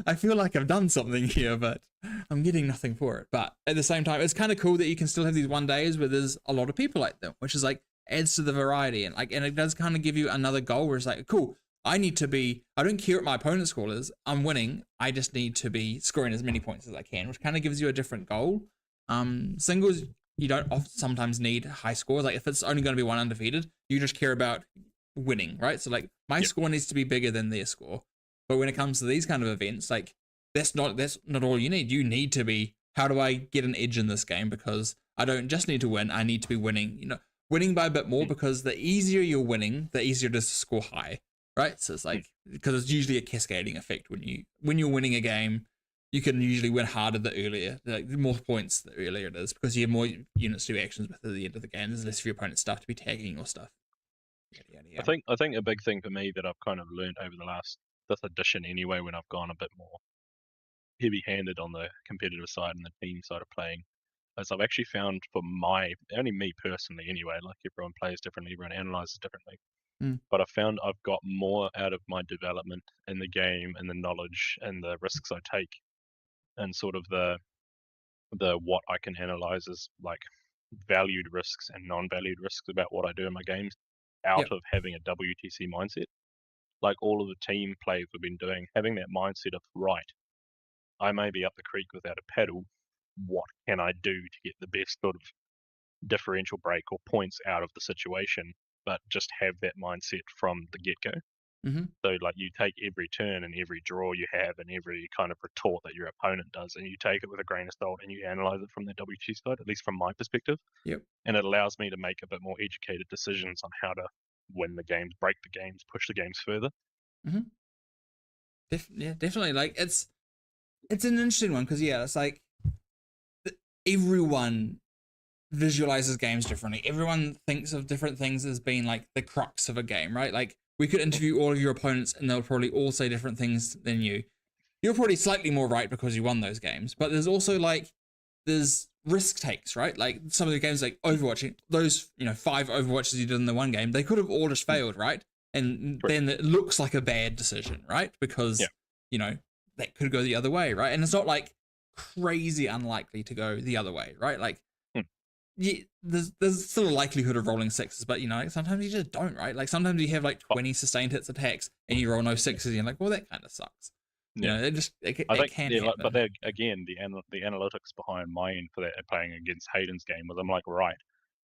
I feel like I've done something here, but I'm getting nothing for it. But at the same time, it's kind of cool that you can still have these one days where there's a lot of people like them, which is like adds to the variety, and it does kind of give you another goal where it's like, cool, I don't care what my opponent's score is, I'm winning, I just need to be scoring as many points as I can, which kind of gives you a different goal. Singles, you don't sometimes need high scores. Like if it's only going to be one undefeated, you just care about winning, right? So like my score needs to be bigger than their score. But when it comes to these kind of events, like that's not all you need. You need to be, how do I get an edge in this game? Because I don't just need to win, I need to be winning, winning by a bit more, because the easier you're winning, the easier it is to score high, right? So it's like, because it's usually a cascading effect. When you're winning a game, you can usually win harder the earlier, like the more points the earlier it is, because you have more units to do actions with at the end of the game. There's less of your opponent's stuff to be tagging your stuff. I think a big thing for me that I've kind of learned over this edition anyway, when I've gone a bit more heavy-handed on the competitive side and the team side of playing, as I've actually found, for only me personally anyway, like everyone plays differently, everyone analyzes differently, but I've found I've got more out of my development in the game and the knowledge and the risks I take, and sort of the what I can analyze as like valued risks and non-valued risks about what I do in my games, out of having a WTC mindset. Like all of the team plays we've been doing, having that mindset of, right, I may be up the creek without a paddle, what can I do to get the best sort of differential break or points out of the situation, but just have that mindset from the get-go. So like you take every turn and every draw you have and every kind of retort that your opponent does, and you take it with a grain of salt and you analyze it from the WT side, at least from my perspective. And it allows me to make a bit more educated decisions on how to win the games, break the games, push the games further. Definitely. Like it's an interesting one, because it's like everyone visualizes games differently. Everyone thinks of different things as being like the crux of a game, right? Like we could interview all of your opponents and they'll probably all say different things than you. You're probably slightly more right because you won those games, but there's also there's risk takes, right? Like some of the games like Overwatch, those 5 Overwatches you did in the one game, they could have all just failed, right? And then it looks like a bad decision, right? Because that could go the other way, right? And it's not like crazy unlikely to go the other way, right? Like there's still a likelihood of rolling 6s, but sometimes you just don't, right? Like sometimes you have like 20 sustained hits attacks and you roll no 6s and you're like, well, that kind of sucks. It can happen. But again, the analytics behind my end for that, playing against Hayden's game, was I'm like, right,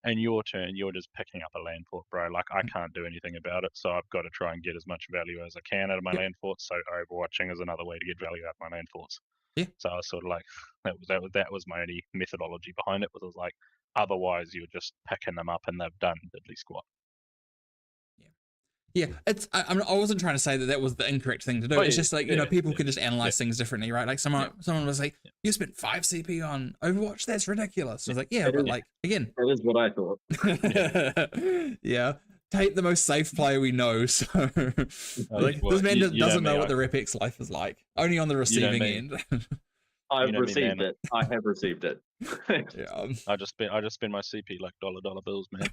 and your turn, you're just picking up a land fort, bro. Like I can't do anything about it, so I've got to try and get as much value as I can out of my land forts. So overwatching is another way to get value out of my land forts. So I was sort of like, that was my only methodology behind it. Was I was like, otherwise you're just picking them up and they've done diddly squat. It's I wasn't trying to say that was the incorrect thing to do. It's just like people can just analyze things differently, right? Like someone was like, you spent 5 CP on Overwatch, that's ridiculous. I was like, but like again, that is what I thought. Tate, the most safe player we know, so this man doesn't know what the Rep X life is like, only on the receiving end. I've You know me, received man. it. I have received it. Yeah. I just spend my CP like dollar bills, man.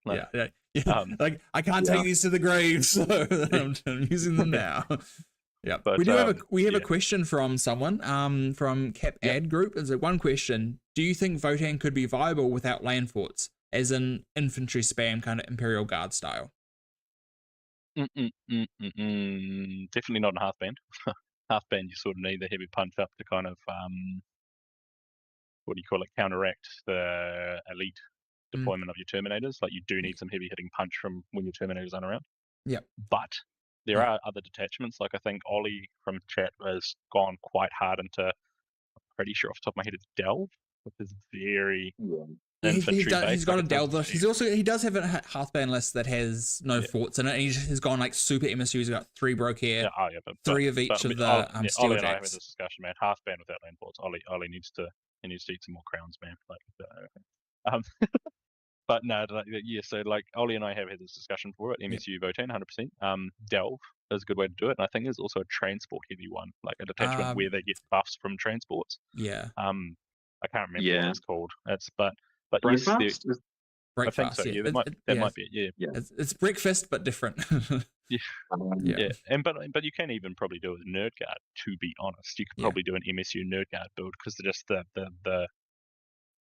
Like, Yeah. Like I can't Yeah. take these to the grave, so I'm using them now. Yeah. But, We have a yeah. question from someone from Cap Yep. Ad Group. Is it one question? Do you think Votann could be viable without land forts, as in infantry spam kind of Imperial Guard style? Definitely not in half band. Half band, you sort of need the heavy punch up to kind of what do you call it, counteract the elite deployment of your Terminators. Like you do need some heavy hitting punch from when your Terminators aren't around. Yep. But there Yeah. are other detachments. Like I think Ollie from chat has gone quite hard into, I'm pretty sure off the top of my head, it's Delve, which is very Yeah, infantry based. he's got like a Delver. He does have a Hearthband list that has no forts in it, and he's gone like super MSU. He's got 3 broke here, but, 3 of each of the Ollie and I have Steeljacks. this discussion, man. Half band without land ports. Ollie needs to eat some more crowns, man. Like, but no, yeah. So like Ollie and I have had this discussion before at MSU Votann, 100%. Delve is a good way to do it, and I think there's also a transport heavy one, like a detachment where they get buffs from transports. Yeah. I can't remember what it's called. But yes, Breakfast? I think so. Yeah, that might be it. Yeah. It's breakfast but different. Yeah. And but you can even probably do it with Nerd Guard. To be honest, you could probably do an MSU Nerd Guard build because just the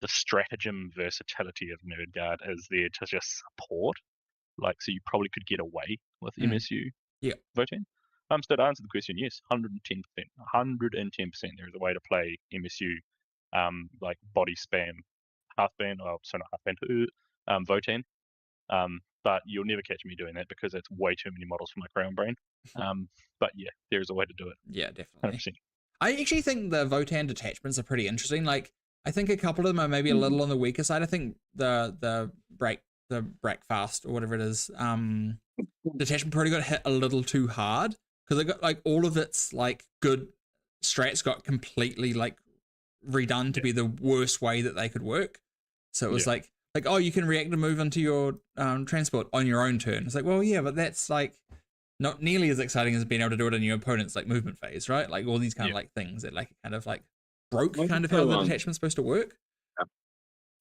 stratagem versatility of Nerd Guard is there to just support. Like, so you probably could get away with MSU Votann. So to answer the question, yes, 110%. 110% there is a way to play MSU like body spam halfband, sorry, not halfband, Votann. But you'll never catch me doing that because it's way too many models for my crown brain. But yeah, there is a way to do it. Yeah, definitely. 100%. I actually think the Votann detachments are pretty interesting. Like, I think a couple of them are maybe a little on the weaker side. I think the break fast or whatever it is, detachment probably got hit a little too hard because they got like all of its like good strats got completely like redone to be the worst way that they could work. So it was like oh, you can react and move into your transport on your own turn. It's like, well, yeah, but that's like not nearly as exciting as being able to do it in your opponent's like movement phase, right? Like all these kind of like things that like kind of like broke kind of how the detachment's supposed to work.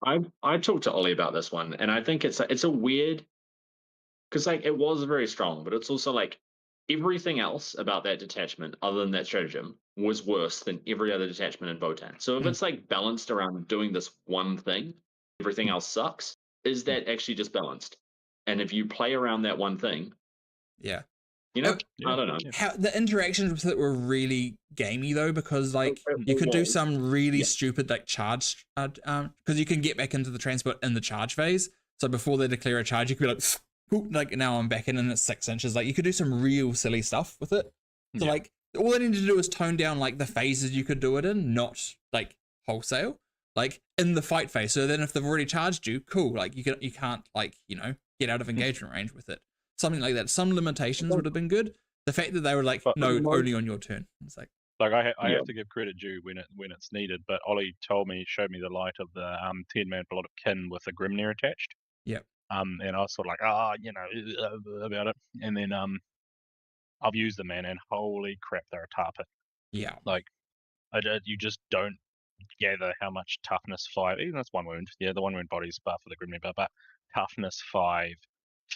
I talked to Ollie about this one, and I think it's a weird, because like it was very strong, but it's also like everything else about that detachment, other than that stratagem, was worse than every other detachment in Votann. So if it's like balanced around doing this one thing, everything else sucks. Is that actually just balanced? And if you play around that one thing, you know, I don't know. How the interactions with it were really gamey though, because like you could do some really stupid like charge, because you can get back into the transport in the charge phase. So before they declare a charge, you could be like now I'm back in and it's 6 inches. Like you could do some real silly stuff with it. So like all they need to do is tone down like the phases you could do it in, not like wholesale, like in the fight phase. So then if they've already charged you, cool. Like you can't like, you know, get out of engagement range with it. Something like that. Some limitations would have been good. The fact that they were like, no, only on your turn. It's like I have to give credit due when it's needed. But Ollie showed me the light of the 10-man blood of kin with a Grimnir attached. Yep. And I was sort of like, you know, about it. And then I've used them, man, and holy crap, they're a tar pit. Yeah. Like you just don't gather how much toughness 5. Even that's 1 wound. Yeah, the 1 wound body's buff for the Grimnir, but toughness 5.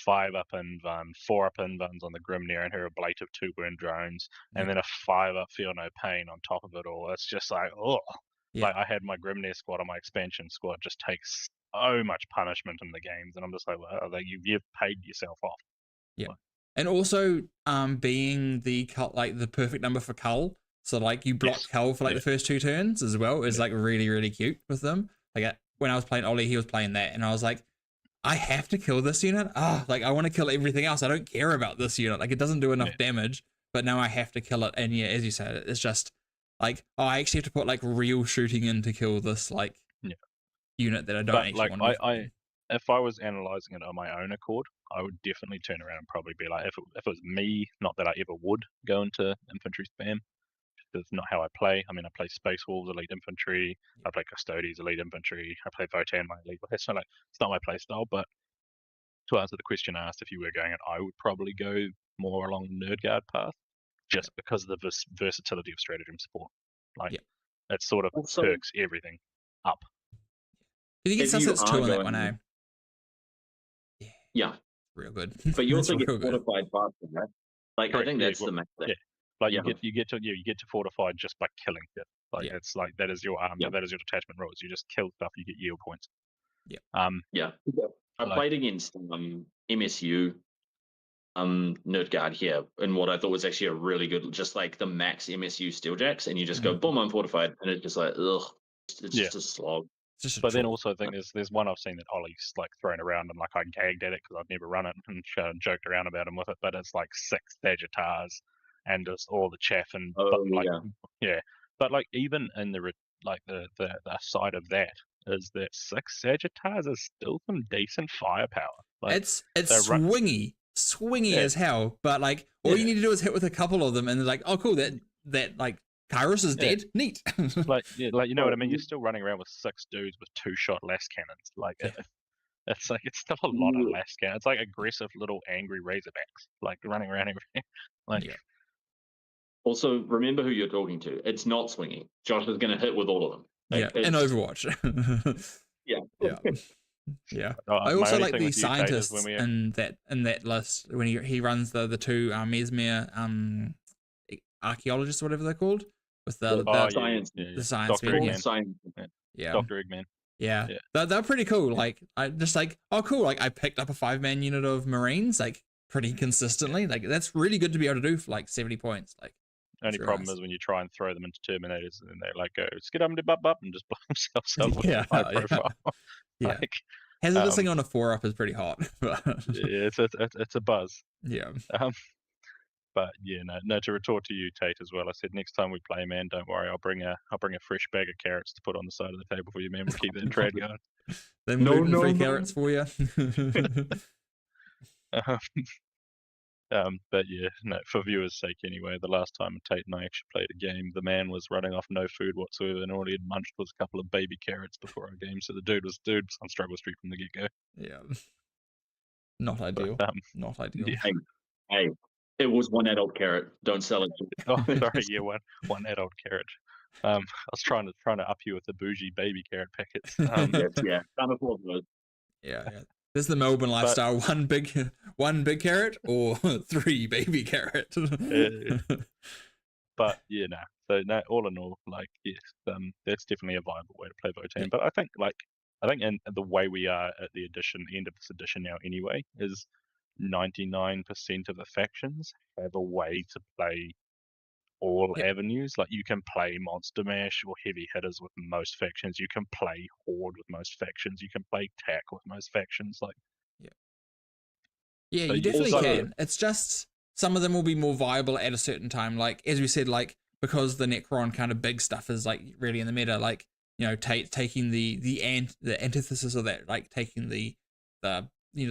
5 up invuln, 4 up invulns on the Grimnir and her ablative 2 wound drones, and then a 5 up feel no pain on top of it all. It's just like, like I had my Grimnir squad on my expansion squad just takes so much punishment in the games, and I'm just like, well, you've paid yourself off. Yeah, and also being the like the perfect number for Cull. So like you block Cull for like the first 2 turns as well is like really really cute with them. Like when I was playing Ollie, he was playing that, and I was like, I have to kill this unit. Like I want to kill everything else. I don't care about this unit. Like it doesn't do enough damage, but now I have to kill it. And yeah, as you said, it's just like, I actually have to put like real shooting in to kill this like unit that I don't actually want to. If I was analyzing it on my own accord, I would definitely turn around and probably be like, if it was me, not that I ever would go into infantry spam. That's not how I play. I mean, I play Space Wolves elite infantry. I play Custodes elite infantry. I play Votann my elite. It's not my play style. But to answer the question asked, if you were going it, I would probably go more along the Nerd Guard path, just because of the versatility of stratagem support. Like it sort of Also, perks everything up. Did you get if you Sunsets 2 are on that one, going, yeah, Real good. but you It's also get real good. fortified faster, right? Like, I Correct, think yeah, that's the main thing. Yeah, like Yeah. you get to fortified just by killing it. Like Yeah. it's like that is your Yeah. that is your detachment rules. You just kill stuff, you get yield points. Yeah. Yeah. I Like- played against MSU Nerdguard here, and what I thought was actually a really good, just like the max MSU Steeljacks, and you just go boom, I'm fortified, and it's just like ugh, it's just a slog. It's just a But then chore. also I think there's one I've seen that Ollie's like thrown around, and like I gagged at it because I've never run it and joked around about him with it. But it's like 6 Sagittars and just all the chaff and but like but like even in the side of that is that 6 Sagittars is still some decent firepower. Like It's they're swingy Yeah. as hell, but like all you Yeah. need to do is hit with a couple of them, and they're like, oh cool, that like Kairos is Yeah. dead. Neat. like you know what I mean. You're still running around with 6 dudes with 2-shot las cannons. Like it's like it's still a lot of las cannons. It's like aggressive little angry razorbacks, like running around everywhere. Like Yeah. Also, remember who you're talking to. It's not swinging. Josh is going to hit with all of them. Like, in it's- Overwatch. Yeah. Yeah. Yeah. I my also only like thing the with you, Tate, is scientists when we in that list when he runs the two Mesmer archaeologists or whatever they're called with the science. the science Dr. men, Eggman. Science. yeah. Dr. Eggman. Yeah. Yeah. They're pretty cool. Like I just like, oh cool, like I picked up a 5-man unit of Marines like pretty consistently. Like that's really good to be able to do for like 70 points. Like Only Sure problem is. is when you try and throw them into Terminators and then they like go skid them to bup and just blow themselves up with Yeah, high yeah. profile. Yeah. Like, Hazard this thing on a 4-up is pretty hot. But yeah, it's a buzz. yeah. But yeah, no. To retort to you, Tate, as well. I said next time we play, man, don't worry. I'll bring a fresh bag of carrots to put on the side of the table for you, man. We'll keep that trade going. Then gluten-free carrots for you. But yeah, no. For viewers' sake, anyway, the last time Tate and I actually played a game, the man was running off no food whatsoever, and all he had munched was a couple of baby carrots before our game. So the dude was on struggle street from the get go. Yeah. Not ideal. Not ideal. Yeah. Hey, it was one adult carrot. Don't sell it. Oh, sorry, yeah, one adult carrot. I was trying to up you with the bougie baby carrot packets. Yeah, can't afford those. Yeah. This is the Melbourne lifestyle. One big carrot or 3 baby carrot. But yeah, no. So no, all in all, like yes, that's definitely a viable way to play Votann. Yeah. But I think in the way we are at the end of this edition now anyway, is 99% of the factions have a way to play all avenues. Like you can play Monster Mash or heavy hitters with most factions. You can play Horde with most factions. You can play TAC with most factions. Like Yeah, so you definitely also- can. It's just some of them will be more viable at a certain time. Like as we said, like because the Necron kind of big stuff is like really in the meta. Like you know, taking the antithesis of that, like taking the the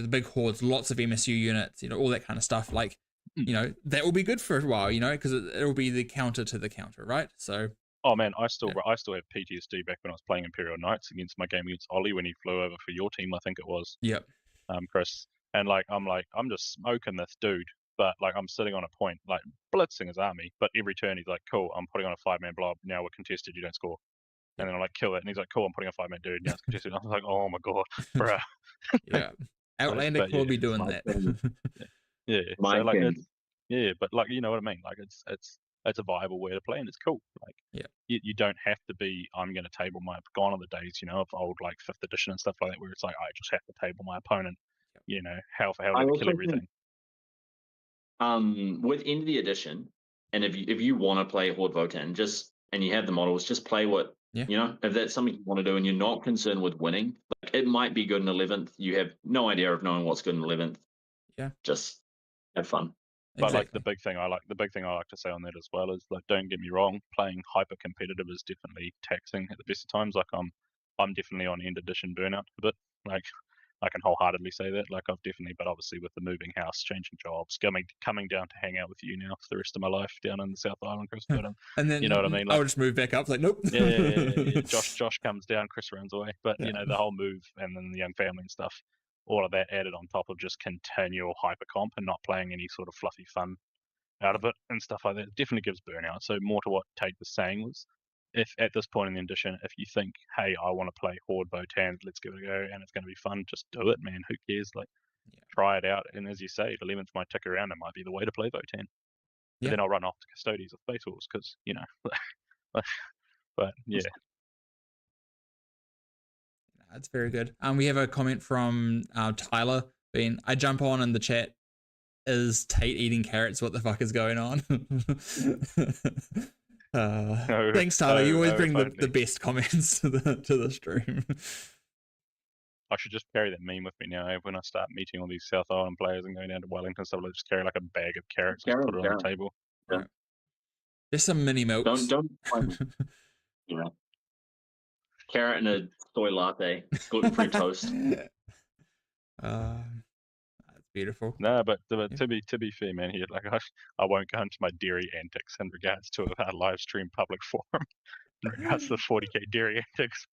big hordes, lots of MSU units, all that kind of stuff. Like that will be good for a while, because it'll be the counter to the counter, right? So. Oh man, I still have PTSD back when I was playing Imperial Knights against my game against Ollie when he flew over for your team, I think it was. Yep. Chris. And I'm just smoking this dude, but like I'm sitting on a point, like blitzing his army, but every turn he's like, cool, I'm putting on a 5-man blob, now we're contested, you don't score. And then I'm like, kill it, and he's like, cool, I'm putting a 5-man dude, now it's contested. I was like, oh my god, bruh. Yeah. Outlander will be doing that. Yeah. My so like thing. but like you know what I mean? Like it's a viable way to play and it's cool. Like you don't have to be I'm gonna table my gone are the days, of old like 5th edition and stuff like that where it's like I just have to table my opponent, hell for hell I to also kill everything. With end of the edition, and if you want to play Horde Votann, and you have the models, just play what if that's something you want to do and you're not concerned with winning, like it might be good in 11th. You have no idea of knowing what's good in 11th. Yeah. Just have fun. But like the big thing I like to say on that as well is like don't get me wrong, playing hyper competitive is definitely taxing at the best of times. Like I'm definitely on end edition burnout a bit. Like I can wholeheartedly say that. Like I've definitely, but obviously with the moving house, changing jobs, coming down to hang out with you now for the rest of my life down in the South Island, Chris. But and then you know what I mean. Like, I'll just move back up. Like nope. yeah. Josh comes down, Chris runs away. But the whole move and then the young family and stuff, all of that added on top of just continual hyper comp and not playing any sort of fluffy fun out of it and stuff like that, it definitely gives burnout. So more to what Tate was saying was if at this point in the edition, if you think, hey, I want to play Horde Votann, let's give it a go, and it's going to be fun, just do it, man. Who cares? Like, try it out. And as you say, 11th might tick around. It might be the way to play Votann. But then I'll run off to Custodians of Space Wolves because, you know, but yeah. That's very good. We have a comment from Tyler being, I jump on in the chat, is Tate eating carrots? What the fuck is going on? Thanks, Tyler. You always bring the best comments to the stream. I should just carry that meme with me now. When I start meeting all these South Island players and going down to Wellington stuff, I'll just carry like a bag of carrots and put it on the table. Yeah. There's some mini milks. Don't you know, carrot and a soy latte, gluten-free toast. That's beautiful. No, but to be fair, man, here, like I won't go into my dairy antics in regards to our live stream public forum in regards to the 40k dairy antics,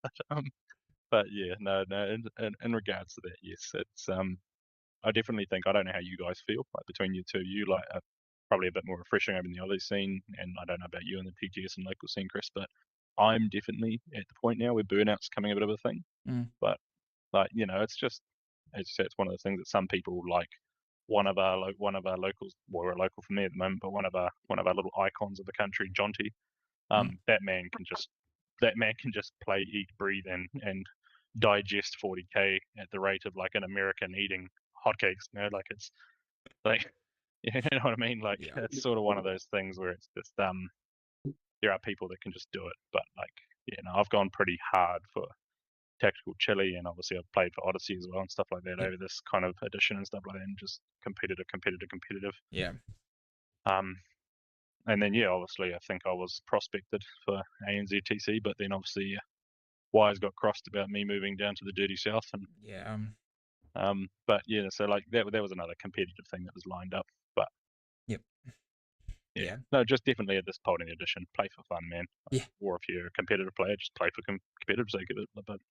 but yeah, no, in regards to that, yes, it's I definitely think, I don't know how you guys feel, like between you two, you like probably a bit more refreshing over in the Aussie scene, and I don't know about you in the TGS and local scene, Chris, but I'm definitely at the point now where burnout's coming a bit of a thing. But like, you know, it's just, as you say, it's one of those things that some people like. One of our locals, well, we're a local for me at the moment, but one of our little icons of the country, Jonty, that man can just play, eat, breathe, and digest 40k at the rate of like an American eating hotcakes. You know, like it's like, you know what I mean? Like it's sort of one of those things where it's just there are people that can just do it, but like, you know, I've gone pretty hard for tactical chili, and obviously I've played for Odyssey as well and stuff like that over this kind of edition and stuff like that, and just competitive. Yeah. And then obviously I think I was prospected for ANZTC, but then obviously wires got crossed about me moving down to the dirty south, and but yeah, so like that was another competitive thing that was lined up, but no, just definitely at this point in the edition, play for fun, man. Or if you're a competitive player, just play for competitive sake of it. But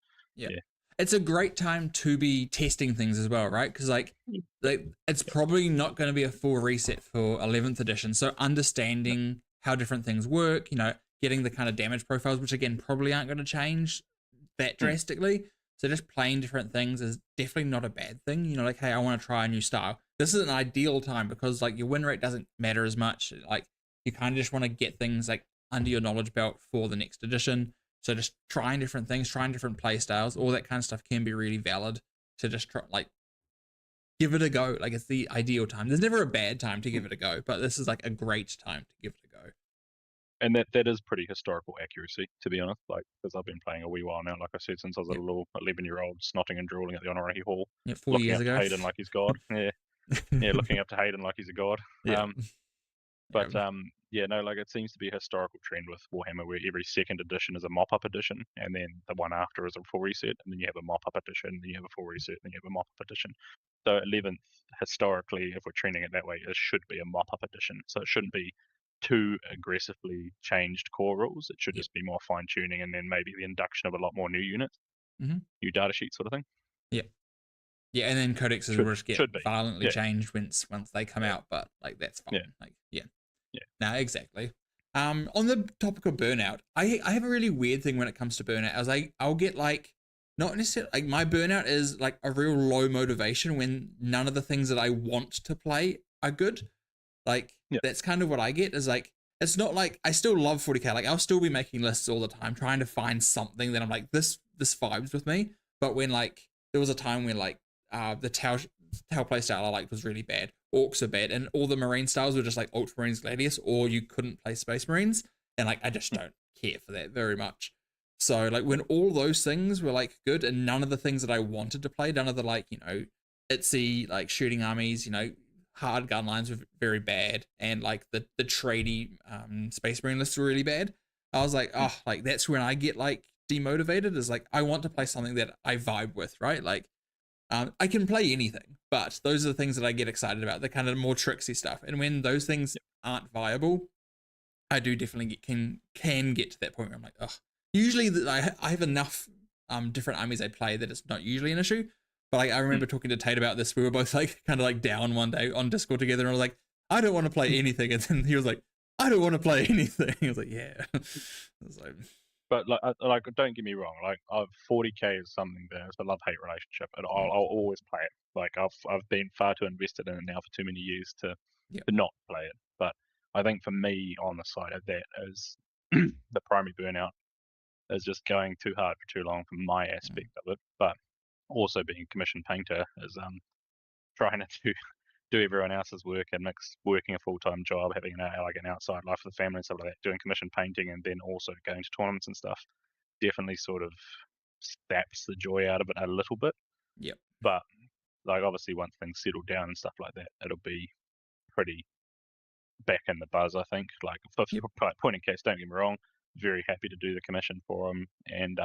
it's a great time to be testing things as well, right? Because like it's probably not going to be a full reset for 11th edition, so understanding how different things work, you know, getting the kind of damage profiles, which again probably aren't going to change that drastically. So just playing different things is definitely not a bad thing. You know, like, hey, I want to try a new style. This is an ideal time because like your win rate doesn't matter as much. Like you kind of just want to get things like under your knowledge belt for the next edition. So just trying different things, trying different play styles, all that kind of stuff can be really valid to just try, like, give it a go. Like it's the ideal time. There's never a bad time to give it a go, but this is like a great time to give it a go. And that is pretty historical accuracy, to be honest. Like, because I've been playing a wee while now, like I said, since I was a little 11-year-old snotting and drooling at the Honorary Hall. 4 years ago. Hayden like he's God. Looking up to Hayden like he's a god. No, like it seems to be a historical trend with Warhammer where every second edition is a mop-up edition, and then the one after is a full reset, and then you have a mop-up edition, then you have a full reset, then you have a mop-up edition. So 11th, historically, if we're trending it that way, it should be a mop-up edition. So it shouldn't be too aggressively changed core rules. It should just be more fine-tuning, and then maybe the induction of a lot more new units, new data sheets sort of thing. Yeah, and then codexes will just get violently changed once they come out, but like that's fine. No, exactly. On the topic of burnout, I have a really weird thing when it comes to burnout. I was like, I'll get like, not necessarily, like my burnout is like a real low motivation when none of the things that I want to play are good. Like that's kind of what I get, is like, it's not like I still love 40k. Like I'll still be making lists all the time, trying to find something that I'm like, this vibes with me. But when like, there was a time when like the Tau play style I liked was really bad. Orcs are bad, and all the marine styles were just like Ultramarines, Gladius, or you couldn't play Space Marines, and like I just don't care for that very much. So like when all those things were like good, and none of the things that I wanted to play, none of the like, you know, itsy like shooting armies, you know, hard gun lines were very bad, and like the tradey Space Marine lists were really bad. I was like, oh, like that's when I get like demotivated, is like I want to play something that I vibe with, right? Like I can play anything, but those are the things that I get excited about, the kind of more tricksy stuff. And when those things aren't viable, I do definitely can get to that point where I'm like, oh, usually I have enough different armies I play that it's not usually an issue. But like, I remember talking to Tate about this. We were both like kind of like down one day on Discord together, and I was like, I don't want to play anything. And then he was like, I don't want to play anything. I was like, yeah. I was like, But like, don't get me wrong. Like, 40k is something that it's a love-hate relationship, and I'll always play it. Like, I've been far too invested in it now for too many years to not play it. But I think for me, on the side of that is the primary burnout is just going too hard for too long from my aspect of it. But also being a commission painter is trying to do everyone else's work and mix working a full-time job, having an outside life with the family and stuff like that, doing commission painting, and then also going to tournaments and stuff. Definitely sort of saps the joy out of it a little bit. Yep. But like, obviously, once things settle down and stuff like that, it'll be pretty back in the buzz, I think. Like, for point in case, don't get me wrong, very happy to do the commission for him, and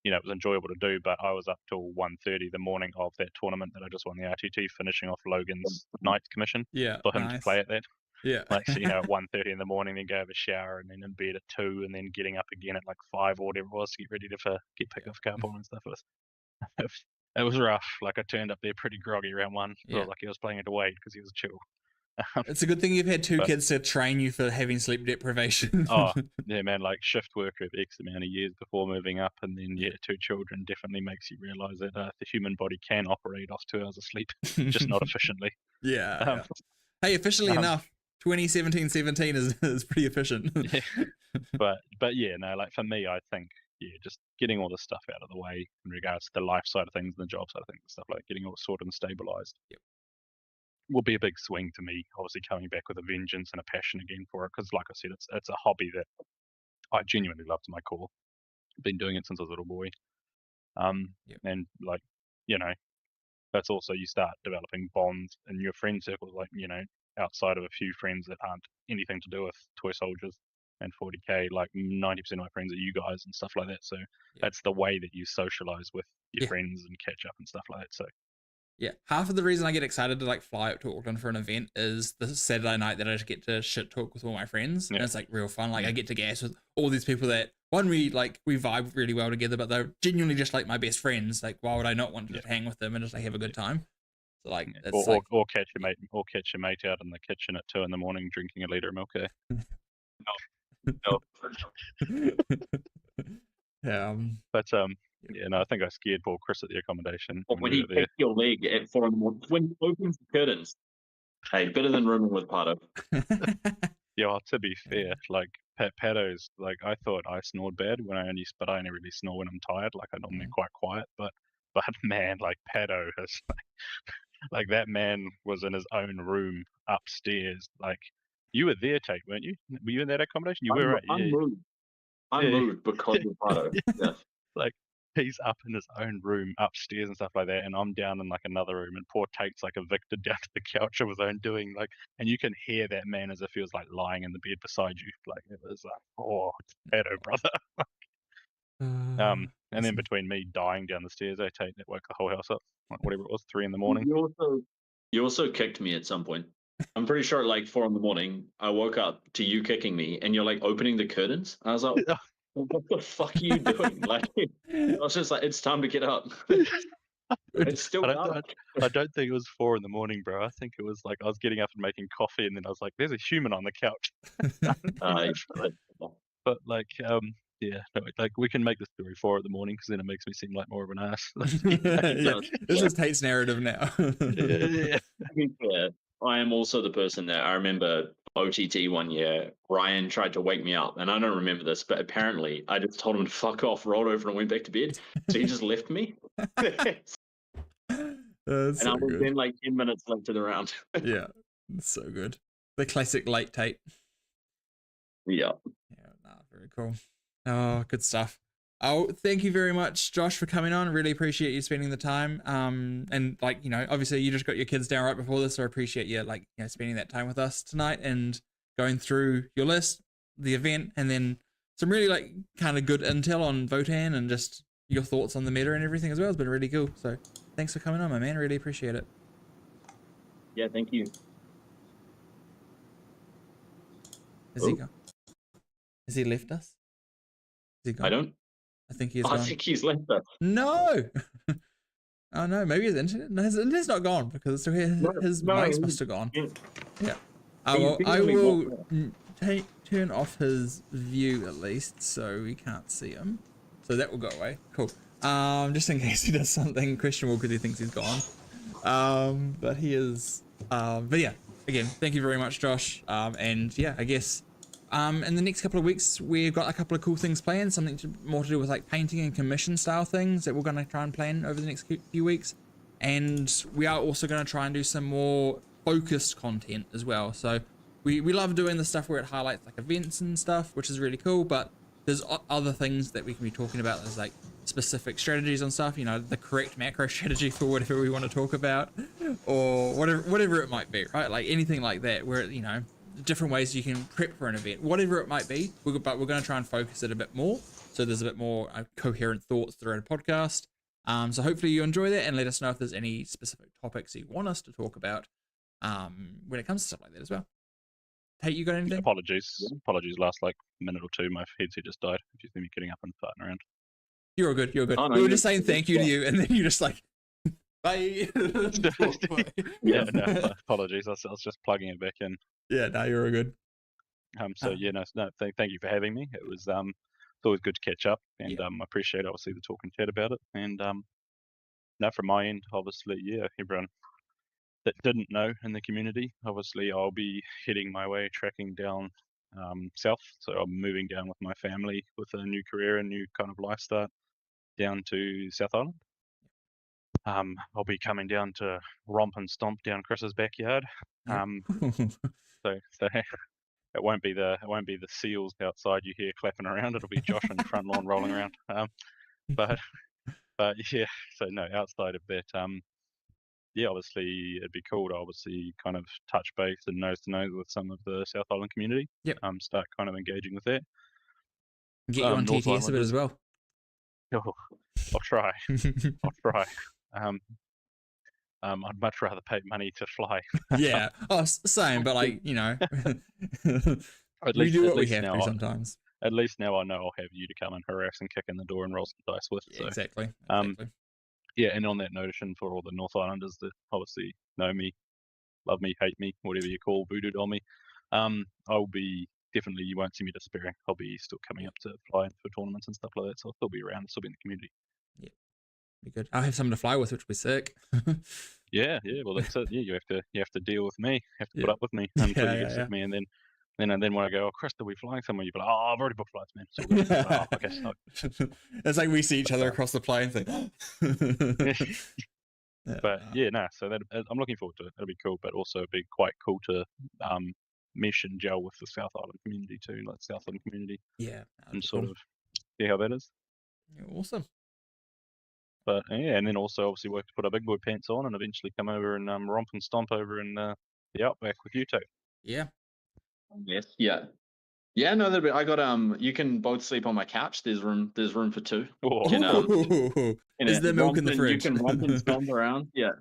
you know, it was enjoyable to do, but I was up till 1:30 the morning of that tournament that I just won the RTT, finishing off Logan's night commission for him to play at that. Yeah. Like, so, you know, at 1:30 in the morning, then go have a shower, and then in bed at 2, and then getting up again at like 5 or whatever it was to get ready to get picked up for Carbon and stuff. It was rough. Like, I turned up there pretty groggy around 1. Felt like he was playing it away because he was chill. It's a good thing you've had two kids to train you for having sleep deprivation. Oh, yeah, man, like shift work of X amount of years before moving up, and then, 2 children definitely makes you realise that the human body can operate off 2 hours of sleep, just not efficiently. Yeah. Hey, efficiently enough, 2017-17 is pretty efficient. But yeah, no, like for me, I think, just getting all this stuff out of the way in regards to the life side of things and the job side of things, stuff like getting all sorted and stabilised. Will be a big swing to me, obviously coming back with a vengeance and a passion again for it, because like I said, it's a hobby that I genuinely love to my core. Been doing it since I was a little boy. And like, you know, that's also, you start developing bonds in your friend circles, like, you know, outside of a few friends that aren't anything to do with Toy Soldiers and 40k, like 90% of my friends are you guys and stuff like that. So that's the way that you socialize with your friends and catch up and stuff like that. So yeah, half of the reason I get excited to like fly up to Auckland for an event is the Saturday night that I just get to shit talk with all my friends, and it's like real fun. Like I get to gas with all these people that we vibe really well together, but they're genuinely just like my best friends. Like, why would I not want to hang with them and just like have a good time? So like, it's or catch your mate out in the kitchen at 2 a.m. drinking a liter of milk. But I think I scared poor Chris at the accommodation. When he kicked your leg at 4 a.m, when he opens the curtains. Hey, better than rooming with Pato. Well, to be fair, like Pato's, like, I thought I snored bad but I only really snore when I'm tired. Like, I'm normally quite quiet, but man, like Pato has like that man was in his own room upstairs. Like, you were there, Tate, weren't you? Were you in that accommodation? You were, right? I moved because of Pato. Yeah. Like, he's up in his own room upstairs and stuff like that, and I'm down in like another room, and poor Tate's like evicted down to the couch of his own doing, like, and you can hear that man as if he was like lying in the bed beside you. Like, it was like, oh, Pato, brother. And then between me dying down the stairs, Tate, that woke the whole house up. Like, whatever it was, 3 a.m. You also kicked me at some point. I'm pretty sure at like 4 a.m, I woke up to you kicking me, and you're like opening the curtains. I was like, what the fuck are you doing? Like, I was just like, it's time to get up. It's still dark. I don't think it was 4 a.m, bro. I think it was like I was getting up and making coffee, and then I was like, there's a human on the couch. But like, like we can make the story 4 a.m because then it makes me seem like more of an ass. This is Tate's narrative now. Yeah. I am also the person that I remember OTT one year, Ryan tried to wake me up, and I don't remember this, but apparently I just told him to fuck off, rolled over and went back to bed. So he just left me. And I was then like 10 minutes late to the round. Yeah, it's so good. The classic late Tate. Yeah. Very cool. Oh, good stuff. Oh, thank you very much, Josh, for coming on. Really appreciate you spending the time. And like, you know, obviously you just got your kids down right before this, so I appreciate you spending that time with us tonight and going through your list, the event, and then some really like kind of good intel on Votann and just your thoughts on the meta and everything as well. It's been really cool. So thanks for coming on, my man. Really appreciate it. Yeah, thank you. Has he left us? Is he gone? I think he's gone. I think he's left us. No! Oh no, maybe his internet. No, his internet's not gone because his mics must have gone. Yeah. I will turn off his view at least, so we can't see him. So that will go away. Cool. Just in case he does something questionable because he thinks he's gone. But he is. But yeah, again, thank you very much, Josh. And yeah, I guess in the next couple of weeks we've got a couple of cool things planned. Something more to do with like painting and commission style things that we're going to try and plan over the next few weeks. And we are also going to try and do some more focused content as well. So we love doing the stuff where it highlights like events and stuff, which is really cool. But there's other things that we can be talking about. There's like specific strategies on stuff, you know, the correct macro strategy for whatever we want to talk about, or whatever it might be, right? Like anything like that, where, you know, different ways you can prep for an event, whatever it might be. But we're going to try and focus it a bit more, so there's a bit more coherent thoughts throughout a podcast. So hopefully you enjoy that, and let us know if there's any specific topics you want us to talk about when it comes to stuff like that as well. Hey, you got anything? Apologies. Last like minute or two, my headset just died. If you see me getting up and farting around. You're all good. You're good. Oh, no, we were just saying thank you to you, and then you're just like, bye. Yeah, no, apologies. I was just plugging it back in. Yeah, no, you're all good. So yeah, thank you for having me. It was it's always good to catch up, and I appreciate obviously the talk and chat about it. And now from my end, obviously, yeah, everyone that didn't know in the community, obviously I'll be heading my way, tracking down south. So I'm moving down with my family with a new career and new kind of life start down to South Island. I'll be coming down to romp and stomp down Chris's backyard. So it won't be the seals outside you hear clapping around. It'll be Josh on your front lawn rolling around. But yeah, so no, outside of that, yeah, obviously it'd be cool to obviously kind of touch base and nose to nose with some of the South Island community. Yep. Start kind of engaging with that. Get you on North TTS a bit as well. Oh, I'll try. I'll try. I'd much rather pay money to fly. Yeah. Oh, same. But like, you know, we do what we have to sometimes. At least now I know I'll have you to come and harass and kick in the door and roll some dice with. Yeah, so. Exactly. Yeah, and on that notion, for all the North Islanders that obviously know me, love me, hate me, whatever you call voodoo on me, I'll be definitely, you won't see me disappearing. I'll be still coming up to fly for tournaments and stuff like that, so I'll still be around, still be in the community. Yeah, be good. I'll have someone to fly with, which will be sick. Yeah, well that's it. Yeah, you have to deal with me, put up with me until you get sick of me, and then when I go, oh, Chris, are we flying somewhere? You'll be like, oh, I've already booked flights, man. It's all good. Oh, okay, so. It's like we see each other across the plane thing. But yeah, so that I'm looking forward to it. It'll be cool, but also it'll be quite cool to mesh and gel with the South Island community too, like South Island community. Yeah, and sort of see how that is. Yeah, awesome. But yeah, and then also obviously work to put our big boy pants on and eventually come over and romp and stomp over in the outback with you two. Yeah. Yes. Yeah. Yeah, no, that'd be. I got you can both sleep on my couch. There's room for two. Oh. Is there milk in the fridge? You can romp and stomp around. Yeah.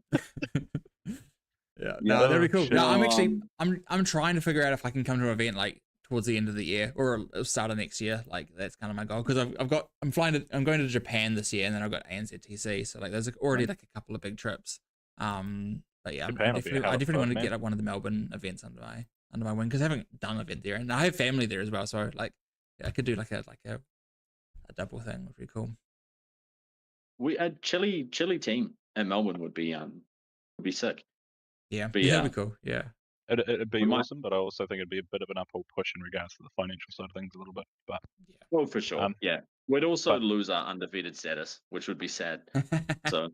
Yeah. No, that'd be cool. No, I'm actually I'm trying to figure out if I can come to an event like towards the end of the year or start of next year. Like that's kind of my goal, because I'm going to Japan this year, and then I've got ANZTC. So like there's already like a couple of big trips. But yeah, I definitely want to get up one of the Melbourne events under my wing, because I haven't done an event there, and I have family there as well. So like I could do like a double thing, would be cool. We a chilly team at Melbourne would be sick. Yeah, that'd be cool. Yeah. It'd be awesome, but I also think it'd be a bit of an uphill push in regards to the financial side of things a little bit. But yeah, well, for sure. Yeah, we'd also lose our undefeated status, which would be sad. So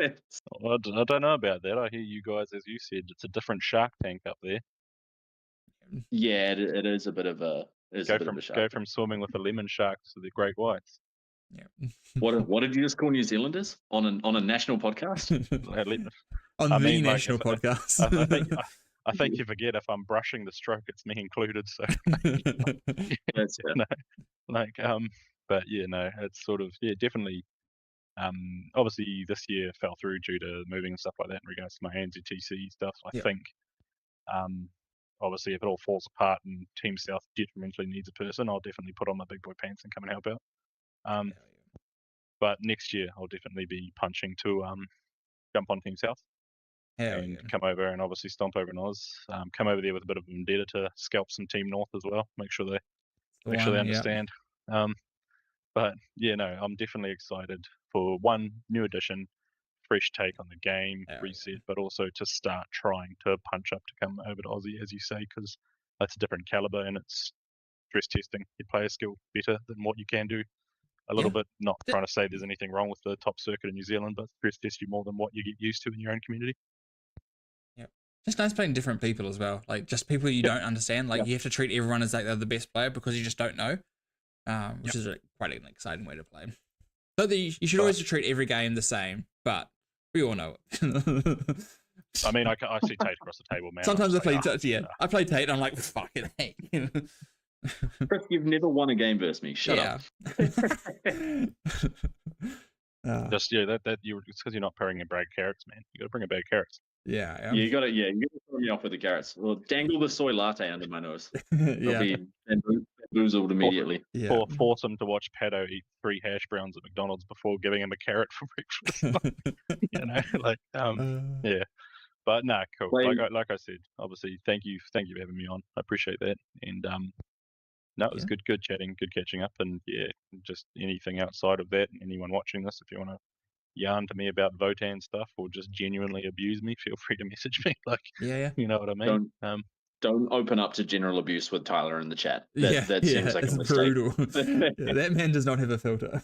I don't know about that. I hear you guys, as you said, it's a different shark tank up there. Yeah, it is a bit of a. Go from swimming with the lemon sharks to the great whites. Yeah. What did you just call New Zealanders on a national podcast? On the national podcast. I think you forget, if I'm brushing the stroke, it's me included. So, That's but yeah, no, it's sort of definitely. Obviously, this year fell through due to moving and stuff like that in regards to my ANZTC stuff. I think, obviously, if it all falls apart and Team South detrimentally needs a person, I'll definitely put on my big boy pants and come and help out. But next year, I'll definitely be punching to jump on Team South. Hell and yeah. come over and obviously stomp over in Oz. Come over there with a bit of a vendetta to scalp some Team North as well. Make sure they understand. But yeah, no, I'm definitely excited for one new edition, fresh take on the game, reset, but also to start trying to punch up to come over to Aussie, as you say, because that's a different caliber and it's stress testing your player skill better than what you can do. A little bit, not trying to say there's anything wrong with the top circuit in New Zealand, but stress test you more than what you get used to in your own community. Yeah, just nice playing different people as well, like just people you don't understand. Like you have to treat everyone as like they're the best player because you just don't know, which is quite an exciting way to play. So you should always treat every game the same, but we all know it. I mean, I see Tate across the table, man. Sometimes I play, I play Tate. And I'm like, fucking hey. Chris, you've never won a game versus me. Shut up. Just that you. It's because you're not pairing a bag of carrots, man. You got to bring a bag of carrots. Yeah, you got to throw me off with the carrots. Well, dangle the soy latte under my nose. I'll be bamboozled immediately. Force him to watch Pato eat 3 hash browns at McDonald's before giving him a carrot for breakfast. Yeah. But nah, cool. Like I said, obviously, thank you for having me on. I appreciate that. And no, it was good chatting, good catching up, and yeah, just anything outside of that. Anyone watching this, if you want to yarn to me about Votann stuff or just genuinely abuse me, feel free to message me. Like, you know what I mean. Don't open up to general abuse with Tyler in the chat. That seems like a mistake. Brutal. That man does not have a filter.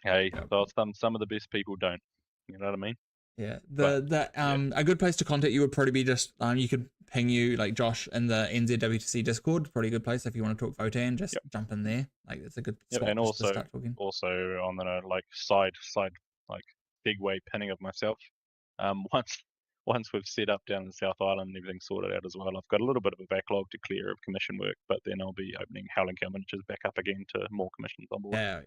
Hey, some of the best people don't. You know what I mean? Yeah, a good place to contact you would probably be just you could ping you like Josh in the NZWTC Discord. Probably a good place if you want to talk Votann. Just jump in there. Like it's a good spot and also, to start talking. Also on the like side like segue pinning of myself. Once we've set up down in the South Island and everything's sorted out as well, I've got a little bit of a backlog to clear of commission work, but then I'll be opening Howling Cow miniatures back up again to more commissions on board. Yeah,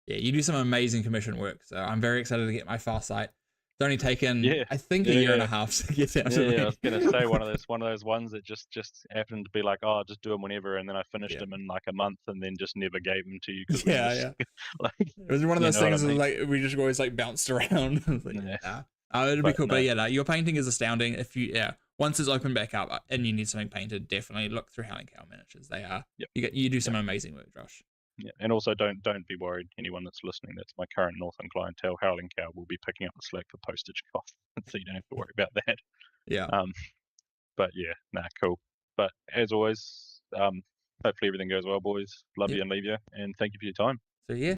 you do some amazing commission work. So I'm very excited to get my Far Sight. It's only taken, I think, a year and a half to get out to me. I was gonna say one of those ones that just happened to be like, oh, I'll just do them whenever, and then I finished them in like a month, and then just never gave them to you. Like, it was one of those things that, like we just always like bounced around. It'll be cool. But your painting is astounding. If you once it's opened back up and you need something painted, definitely look through Howling Cow miniatures. They are you do some amazing work, Josh. Yeah, and also don't be worried. Anyone that's listening, that's my current Northern clientele. Howling Cow will be picking up the slack for postage costs, so you don't have to worry about that. Yeah. But yeah, cool. But as always, hopefully everything goes well, boys. Love you and leave you, and thank you for your time. So yeah.